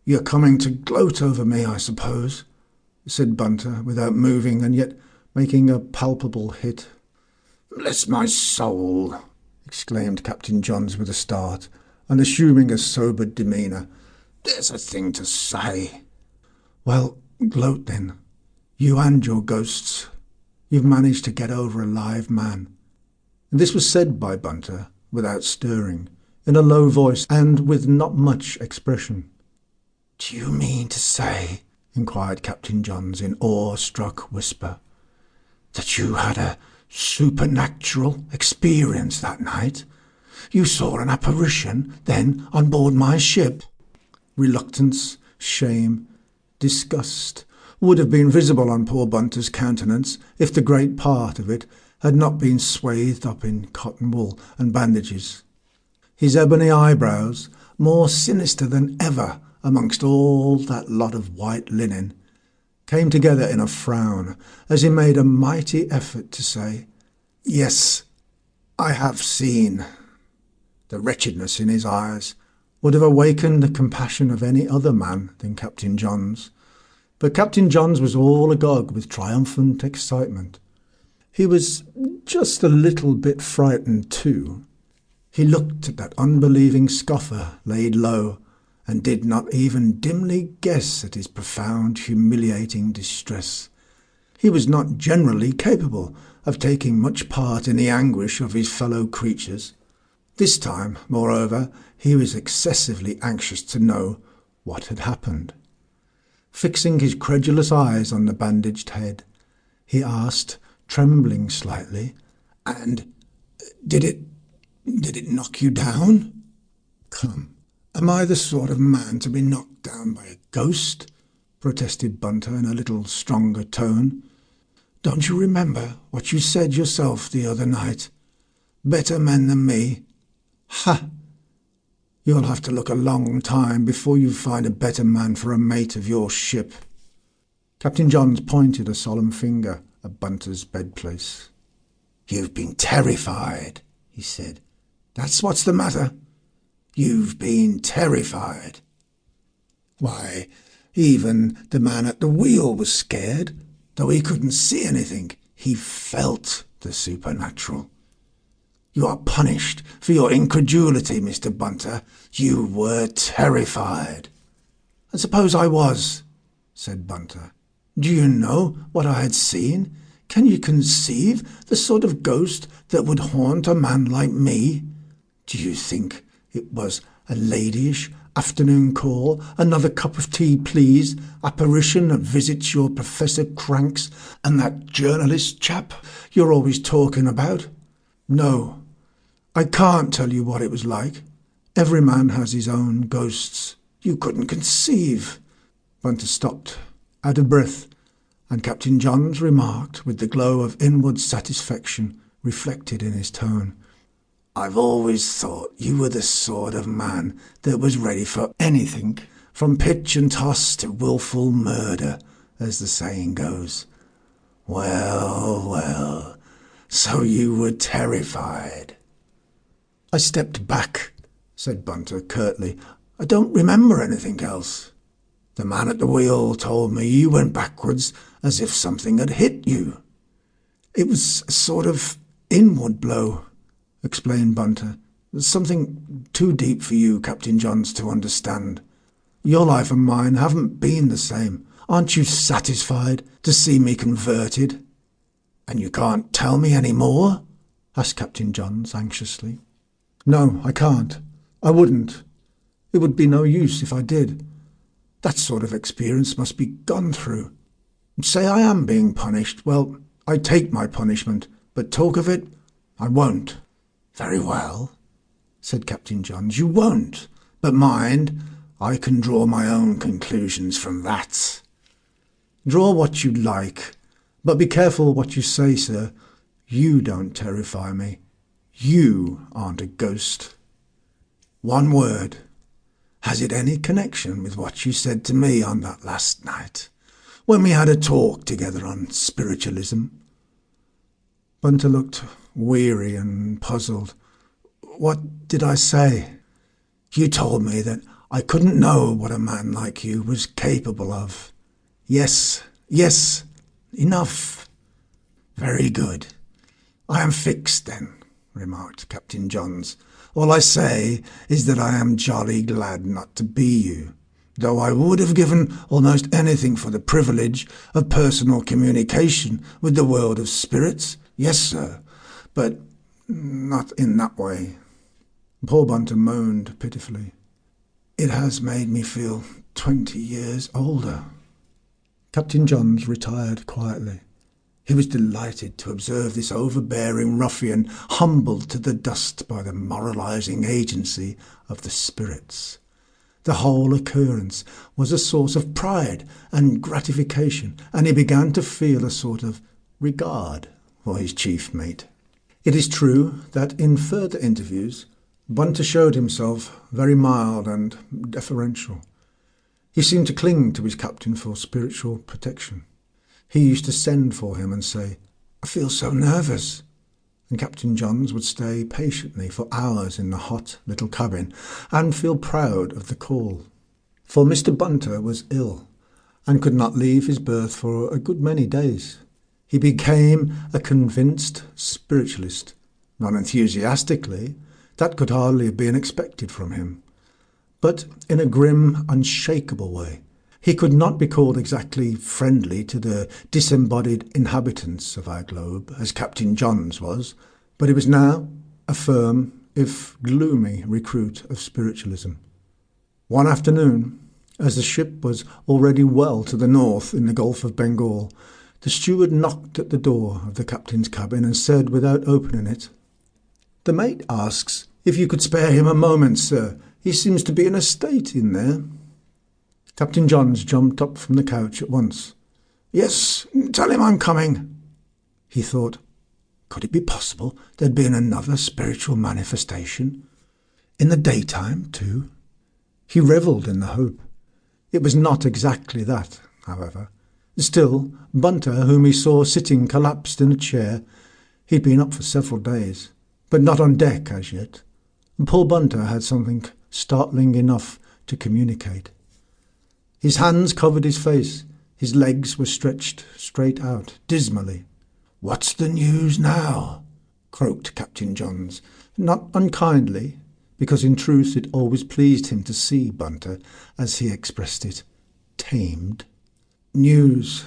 A: "You're coming to gloat over me, I suppose," said Bunter, without moving and yet making a palpable hit. "Bless my soul," exclaimed Captain Johns with a start, and assuming a sobered demeanour. "There's a thing to say." "Well, gloat then. You and your ghosts. You've managed to get over a live man." And this was said by Bunter, without stirring, in a low voice and with not much expression. "Do you mean to say," inquired Captain Johns in awe-struck whisper, "that you had a supernatural experience that night? You saw an apparition, then, on board my ship?" Reluctance, shame, disgust would have been visible on poor Bunter's countenance if the great part of it had not been swathed up in cotton wool and bandages. His ebony eyebrows, more sinister than ever amongst all that lot of white linen, came together in a frown as he made a mighty effort to say, "Yes, I have seen." The wretchedness in his eyes would have awakened the compassion of any other man than Captain Johns, but Captain Johns was all agog with triumphant excitement. He was just a little bit frightened too. He looked at that unbelieving scoffer laid low, and did not even dimly guess at his profound, humiliating distress. He was not generally capable of taking much part in the anguish of his fellow creatures. This time, moreover, he was excessively anxious to know what had happened. Fixing his credulous eyes on the bandaged head, he asked, trembling slightly, "And did it knock you down?" "Come, am I the sort of man to be knocked down by a ghost?" protested Bunter in a little stronger tone. "Don't you remember what you said yourself the other night? Better men than me. Ha! You'll have to look a long time before you find a better man for a mate of your ship." Captain Johns pointed a solemn finger at Bunter's bedplace. "You've been terrified," he said. "That's what's the matter. You've been terrified. Why, even the man at the wheel was scared. Though he couldn't see anything, he felt the supernatural. You are punished for your incredulity, Mr. Bunter. You were terrified." "And suppose I was," said Bunter. "Do you know what I had seen? Can you conceive the sort of ghost that would haunt a man like me? Do you think it was a ladyish afternoon call, another cup of tea please, apparition that visits your Professor Cranks and that journalist chap you're always talking about? No, I can't tell you what it was like. Every man has his own ghosts. You couldn't conceive." Bunter stopped, out of breath, and Captain Johns remarked with the glow of inward satisfaction reflected in his tone, "I've always thought you were the sort of man that was ready for anything, from pitch and toss to wilful murder, as the saying goes. Well, well, so you were terrified." "I stepped back," said Bunter curtly. "I don't remember anything else." "The man at the wheel told me you went backwards as if something had hit you." "It was a sort of inward blow," explained Bunter. "Something too deep for you, Captain Johns, to understand. Your life and mine haven't been the same. Aren't you satisfied to see me converted?" "And you can't tell me any more?" asked Captain Johns anxiously. "No, I can't. I wouldn't. It would be no use if I did. That sort of experience must be gone through. Say I am being punished, well, I take my punishment, but talk of it, I won't." "Very well," said Captain Johns, "you won't. But mind, I can draw my own conclusions from that." "Draw what you like, but be careful what you say, sir. You don't terrify me. You aren't a ghost." "One word. Has it any connection with what you said to me on that last night, when we had a talk together on spiritualism?" Bunter looked weary and puzzled. "What did I say?" "You told me that I couldn't know what a man like you was capable of." Yes, enough." "Very good. I am fixed then. remarked Captain Johns. "All I say is that I am jolly glad not to be you, though I would have given almost anything for the privilege of personal communication with the world of spirits. Yes, sir, but not in that way." Poor Bunter moaned pitifully. "It has made me feel 20 years older." Captain Johns retired quietly. He was delighted to observe this overbearing ruffian humbled to the dust by the moralising agency of the spirits. The whole occurrence was a source of pride and gratification, and he began to feel a sort of regard for his chief mate. It is true that in further interviews Bunter showed himself very mild and deferential. He seemed to cling to his captain for spiritual protection. He used to send for him and say, "I feel so nervous," and Captain Johns would stay patiently for hours in the hot little cabin and feel proud of the call. For Mr. Bunter was ill and could not leave his berth for a good many days. He became a convinced spiritualist, not enthusiastically, that could hardly have been expected from him, but in a grim, unshakable way. He could not be called exactly friendly to the disembodied inhabitants of our globe, as Captain Johns was, but he was now a firm, if gloomy, recruit of spiritualism. One afternoon, as the ship was already well to the north in the Gulf of Bengal, the steward knocked at the door of the captain's cabin and said, without opening it, "The mate asks if you could spare him a moment, sir. He seems to be in a state in there." Captain Johns jumped up from the couch at once. "Yes, tell him I'm coming." He thought, could it be possible there'd been another spiritual manifestation? In the daytime, too? He revelled in the hope. It was not exactly that, however. Still, Bunter, whom he saw sitting collapsed in a chair, he'd been up for several days, but not on deck as yet. Poor Bunter had something startling enough to communicate. His hands covered his face. His legs were stretched straight out, dismally. "What's the news now?" croaked Captain Johns, not unkindly, because in truth it always pleased him to see Bunter, as he expressed it, tamed. "News,"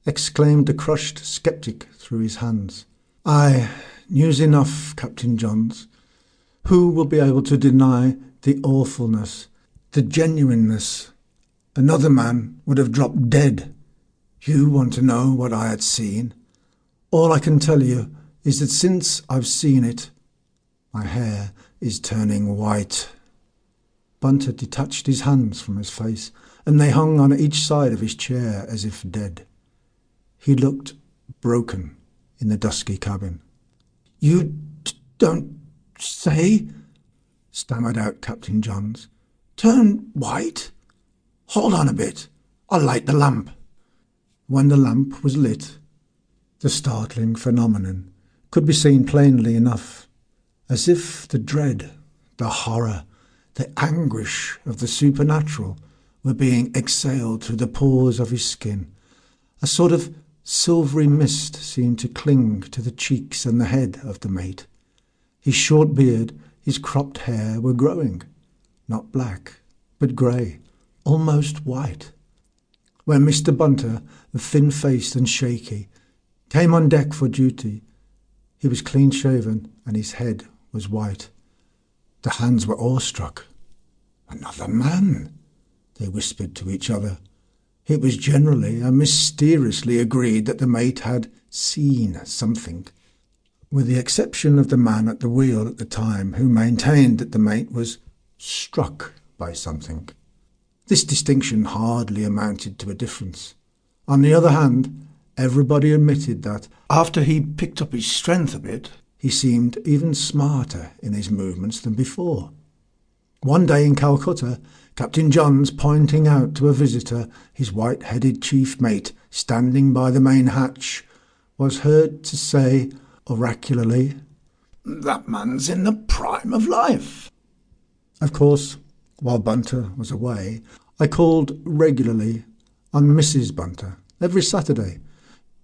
A: exclaimed the crushed sceptic through his hands. "Aye, news enough, Captain Johns. Who will be able to deny the awfulness, the genuineness? Another man would have dropped dead. You want to know what I had seen? All I can tell you is that since I've seen it, my hair is turning white." Bunter detached his hands from his face, and they hung on each side of his chair as if dead. He looked broken in the dusky cabin. "You don't say?" stammered out Captain Johns. "Turn white? Hold on a bit. I'll light the lamp." When the lamp was lit, the startling phenomenon could be seen plainly enough, as if the dread, the horror, the anguish of the supernatural were being exhaled through the pores of his skin. A sort of silvery mist seemed to cling to the cheeks and the head of the mate. His short beard, his cropped hair were growing, not black, but grey, almost white. When Mr. Bunter, thin-faced and shaky, came on deck for duty, he was clean-shaven and his head was white. The hands were awestruck. "Another man," they whispered to each other. It was generally and mysteriously agreed that the mate had seen something, with the exception of the man at the wheel at the time, who maintained that the mate was struck by something. This distinction hardly amounted to a difference. On the other hand, everybody admitted that, after he picked up his strength a bit, he seemed even smarter in his movements than before. One day in Calcutta, Captain Johns, pointing out to a visitor his white-headed chief mate standing by the main hatch, was heard to say oracularly, "That man's in the prime of life." Of course, while Bunter was away, I called regularly on Mrs. Bunter every Saturday,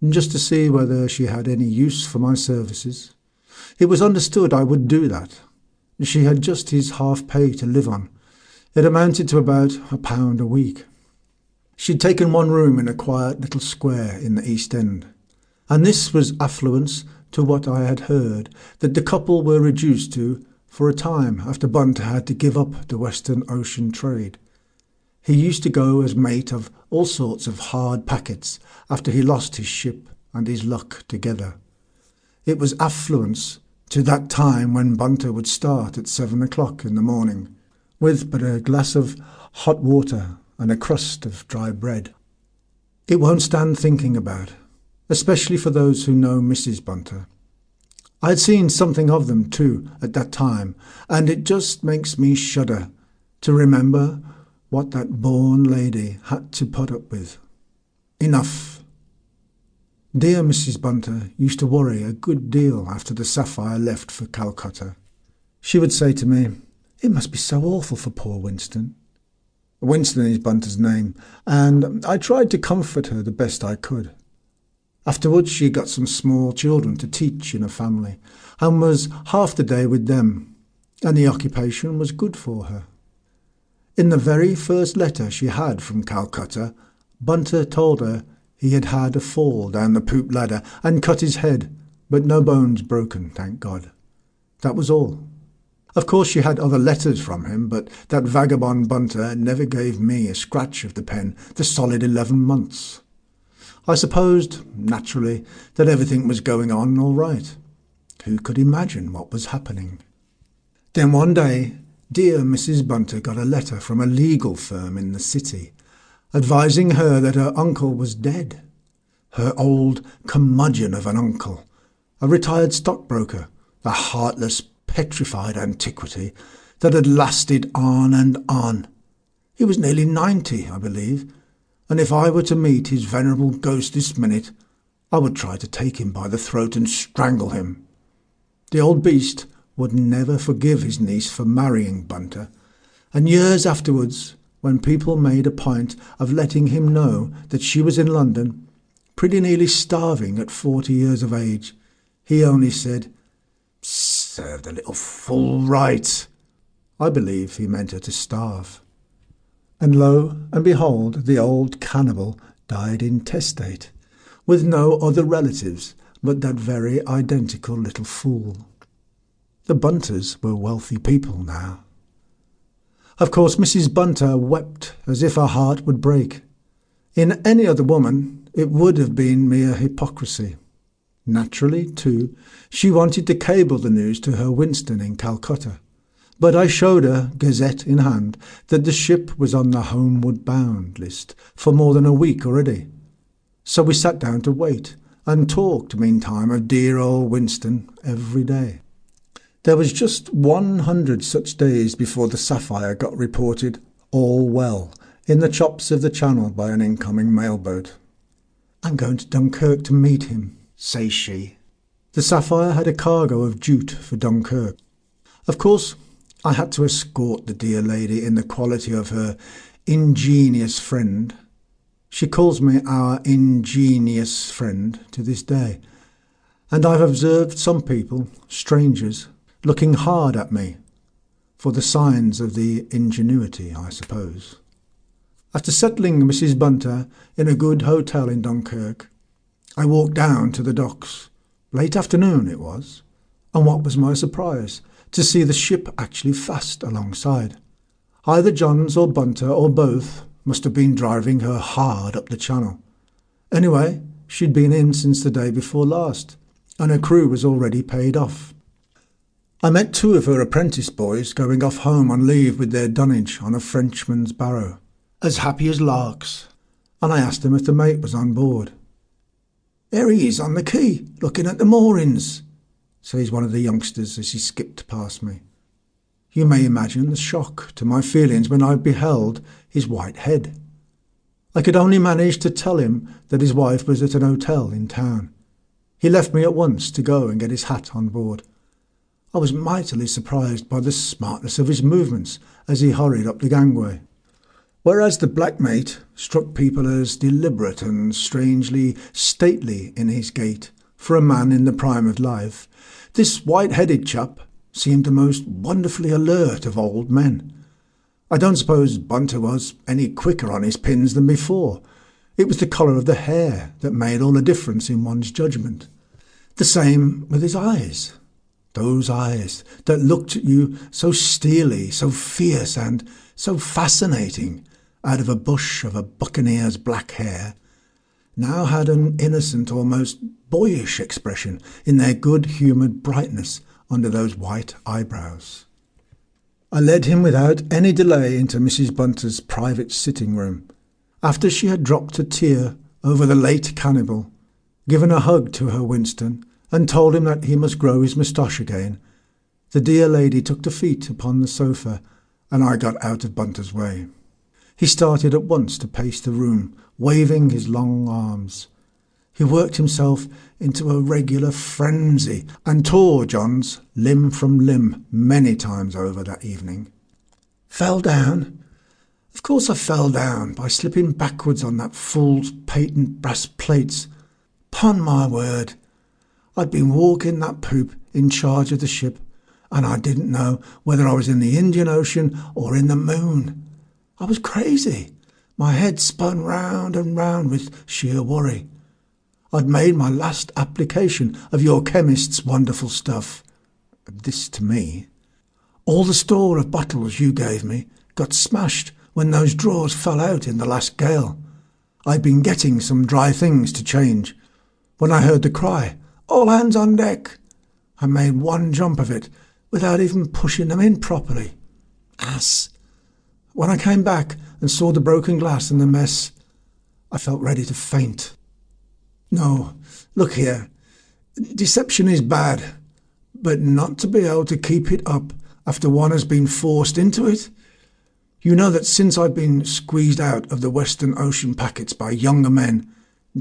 A: just to see whether she had any use for my services. It was understood I would do that. She had just his half pay to live on. It amounted to about £1 a week. She'd taken one room in a quiet little square in the East End, and this was affluence to what I had heard that the couple were reduced to for a time after Bunter had to give up the Western Ocean trade. He used to go as mate of all sorts of hard packets after he lost his ship and his luck together. It was affluence to that time when Bunter would start at 7 o'clock in the morning, with but a glass of hot water and a crust of dry bread. It won't stand thinking about, especially for those who know Mrs. Bunter. I had seen something of them too at that time, and it just makes me shudder to remember what that born lady had to put up with. Enough. Dear Mrs. Bunter used to worry a good deal after the Sapphire left for Calcutta. She would say to me, "It must be so awful for poor Winston." Winston is Bunter's name, and I tried to comfort her the best I could. Afterwards she got some small children to teach in a family, and was half the day with them, and the occupation was good for her. In the very first letter she had from Calcutta, Bunter told her he had had a fall down the poop ladder and cut his head, but no bones broken, thank God. That was all. Of course she had other letters from him, but that vagabond Bunter never gave me a scratch of the pen the solid 11 months. I supposed, naturally, that everything was going on all right. Who could imagine what was happening? Then one day, dear Mrs. Bunter got a letter from a legal firm in the city, advising her that her uncle was dead. Her old curmudgeon of an uncle, a retired stockbroker, a heartless, petrified antiquity that had lasted on and on. He was nearly 90, I believe, and if I were to meet his venerable ghost this minute, I would try to take him by the throat and strangle him. The old beast would never forgive his niece for marrying Bunter, and years afterwards, when people made a point of letting him know that she was in London, pretty nearly starving at 40 years of age, he only said, "Serve the little fool right." I believe he meant her to starve. And lo and behold, the old cannibal died intestate, with no other relatives but that very identical little fool. The Bunters were wealthy people now. Of course, Mrs. Bunter wept as if her heart would break. In any other woman, it would have been mere hypocrisy. Naturally, too, she wanted to cable the news to her Winston in Calcutta. But I showed her, gazette in hand, that the ship was on the homeward bound list for more than a week already. So we sat down to wait, and talked meantime of dear old Winston every day. There was just 100 such days before the Sapphire got reported all well in the chops of the Channel by an incoming mailboat. "I'm going to Dunkirk to meet him," says she. The Sapphire had a cargo of jute for Dunkirk. Of course, I had to escort the dear lady in the quality of her ingenious friend. She calls me our ingenious friend to this day, and I've observed some people, strangers, looking hard at me, for the signs of the ingenuity, I suppose. After settling Mrs. Bunter in a good hotel in Dunkirk, I walked down to the docks. Late afternoon it was, and what was my surprise to see the ship actually fast alongside. Either Johns or Bunter or both must have been driving her hard up the Channel. Anyway, she'd been in since the day before last, and her crew was already paid off. I met 2 of her apprentice boys going off home on leave with their dunnage on a Frenchman's barrow, as happy as larks, and I asked them if the mate was on board. "There he is on the quay, looking at the moorings," says one of the youngsters as he skipped past me. You may imagine the shock to my feelings when I beheld his white head. I could only manage to tell him that his wife was at an hotel in town. He left me at once to go and get his hat on board. I was mightily surprised by the smartness of his movements as he hurried up the gangway. Whereas the black mate struck people as deliberate and strangely stately in his gait, For a man in the prime of life, this white-headed chap seemed the most wonderfully alert of old men. I don't suppose Bunter was any quicker on his pins than before. It was the colour of the hair that made all the difference in one's judgment. The same with his eyes. Those eyes that looked at you so steely, so fierce and so fascinating out of a bush of a buccaneer's black hair, now had an innocent, almost boyish expression in their good-humoured brightness under those white eyebrows. I led him without any delay into Mrs. Bunter's private sitting-room. After she had dropped a tear over the late cannibal, given a hug to her Winston, and told him that he must grow his moustache again, the dear lady took the feet upon the sofa, and I got out of Bunter's way. He started at once to pace the room, waving his long arms. He worked himself into a regular frenzy and tore John's limb from limb many times over that evening. Fell down? Of course I fell down by slipping backwards on that fool's patent brass plates. 'Pon my word, I'd been walking that poop in charge of the ship, and I didn't know whether I was in the Indian Ocean or in the moon. I was crazy. My head spun round and round with sheer worry. I'd made my last application of your chemist's wonderful stuff. This to me. All the store of bottles you gave me got smashed when those drawers fell out in the last gale. I'd been getting some dry things to change. When I heard the cry, "All hands on deck," I made one jump of it without even pushing them in properly. Ass! When I came back and saw the broken glass and the mess, I felt ready to faint. No, look here. Deception is bad, but not to be able to keep it up after one has been forced into it. You know that since I've been squeezed out of the Western Ocean packets by younger men,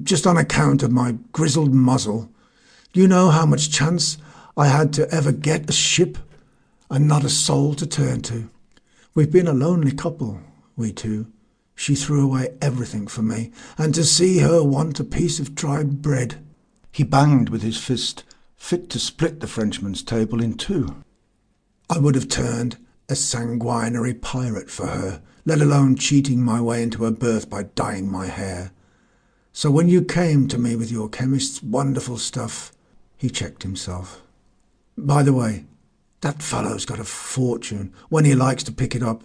A: just on account of my grizzled muzzle, do you know how much chance I had to ever get a ship and not a soul to turn to? We've been a lonely couple, we two. She threw away everything for me, and to see her want a piece of dried bread. He banged with his fist, fit to split the Frenchman's table in two. I would have turned a sanguinary pirate for her, let alone cheating my way into her berth by dyeing my hair. So when you came to me with your chemist's wonderful stuff, he checked himself. By the way, that fellow's got a fortune when he likes to pick it up.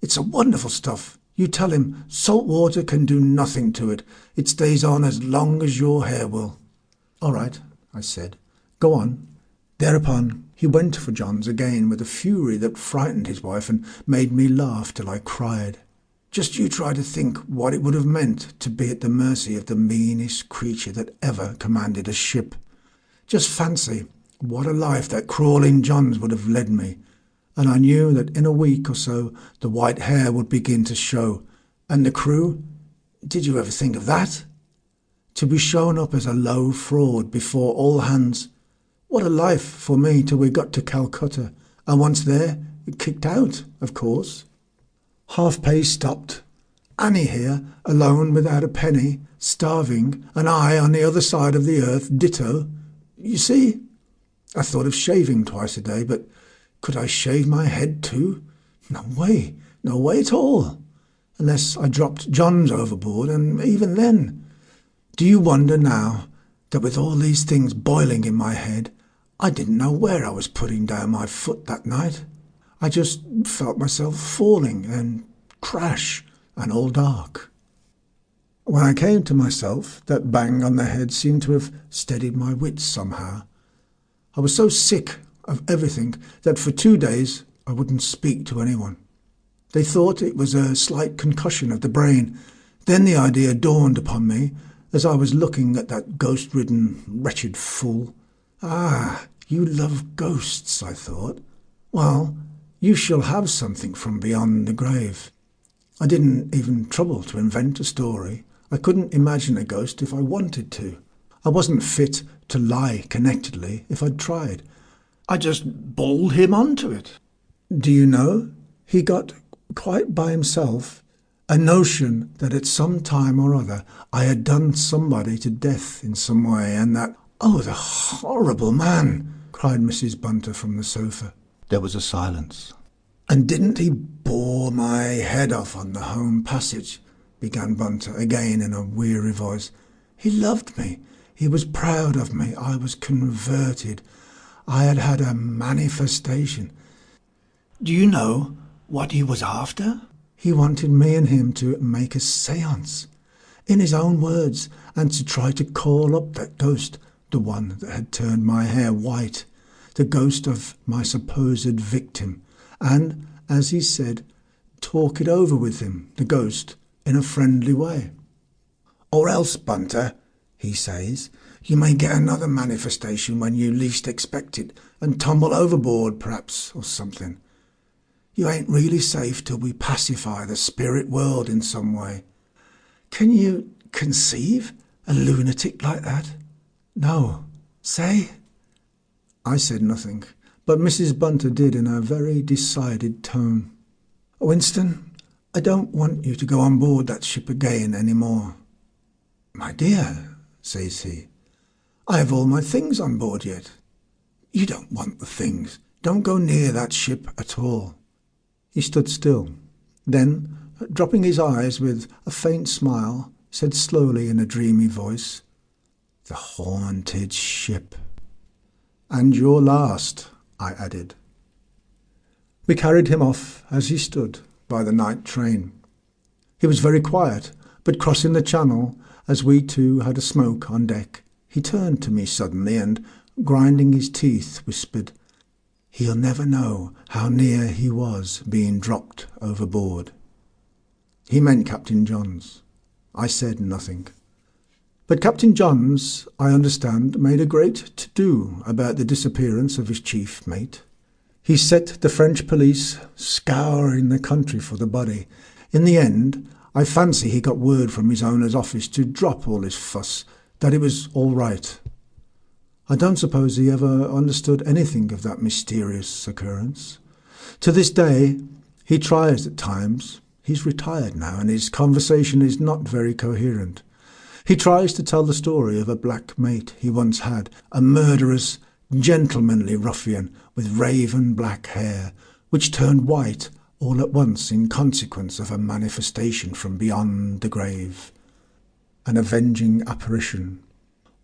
A: It's a wonderful stuff. You tell him salt water can do nothing to it. It stays on as long as your hair will. All right, I said. Go on. Thereupon he went for John's again with a fury that frightened his wife and made me laugh till I cried. Just you try to think what it would have meant to be at the mercy of the meanest creature that ever commanded a ship. Just fancy what a life that crawling Johns would have led me. And I knew that in a week or so the white hair would begin to show. And the crew? Did you ever think of that? To be shown up as a low fraud before all hands. What a life for me till we got to Calcutta. And once there, kicked out, of course. Half-pay stopped. Annie here, alone without a penny, starving, and I on the other side of the earth, ditto. You see? I thought of shaving twice a day, but could I shave my head too? No way at all. Unless I dropped John's overboard, and even then. Do you wonder now that with all these things boiling in my head, I didn't know where I was putting down my foot that night? I just felt myself falling and crash and all dark. When I came to myself, that bang on the head seemed to have steadied my wits somehow. I was so sick of everything that for 2 days I wouldn't speak to anyone. They thought it was a slight concussion of the brain. Then the idea dawned upon me as I was looking at that ghost-ridden, wretched fool. Ah, you love ghosts, I thought. Well, you shall have something from beyond the grave. I didn't even trouble to invent a story. I couldn't imagine a ghost if I wanted to. I wasn't fit to lie connectedly if I'd tried. I just bawled him onto it. Do you know, he got quite by himself a notion that at some time or other I had done somebody to death in some way, and that "Oh, the horrible man!" cried Mrs. Bunter from the sofa. There was a silence. "And didn't he bore my head off on the home passage?" began Bunter, again in a weary voice. "He loved me. He was proud of me. I was converted. I had had a manifestation. Do you know what he was after? He wanted me and him to make a séance, in his own words, and to try to call up that ghost, the one that had turned my hair white, the ghost of my supposed victim, and, as he said, talk it over with him, the ghost, in a friendly way. Or else, Bunter, he says, you may get another manifestation when you least expect it, and tumble overboard, perhaps, or something. You ain't really safe till we pacify the spirit world in some way. Can you conceive a lunatic like that? No. Say? I said nothing, but Mrs. Bunter did in a very decided tone. Winston, I don't want you to go on board that ship again any more. My dear, says he, I have all my things on board yet. You don't want the things. Don't go near that ship at all. He stood still. Then, dropping his eyes with a faint smile, said slowly in a dreamy voice, The haunted ship. And your last, I added. We carried him off as he stood by the night train. He was very quiet, but crossing the channel, as we two had a smoke on deck, he turned to me suddenly and, grinding his teeth, whispered, He'll never know how near he was being dropped overboard. He meant Captain Johns. I said nothing. But Captain Johns, I understand, made a great to-do about the disappearance of his chief mate. He set the French police scouring the country for the body. In the end, I fancy he got word from his owner's office to drop all his fuss, that it was all right. I don't suppose he ever understood anything of that mysterious occurrence. To this day, he tries at times. He's retired now, and his conversation is not very coherent. He tries to tell the story of a black mate he once had, a murderous, gentlemanly ruffian with raven black hair, which turned white all at once in consequence of a manifestation from beyond the grave, an avenging apparition.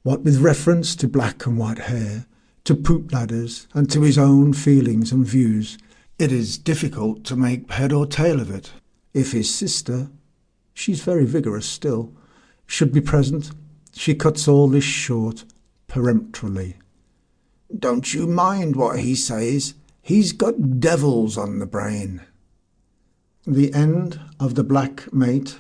A: What with reference to black and white hair, to poop ladders, and to his own feelings and views, it is difficult to make head or tail of it. If his sister, she's very vigorous still, should be present, she cuts all this short peremptorily. Don't you mind what he says. He's got devils on the brain. The end of The Black Mate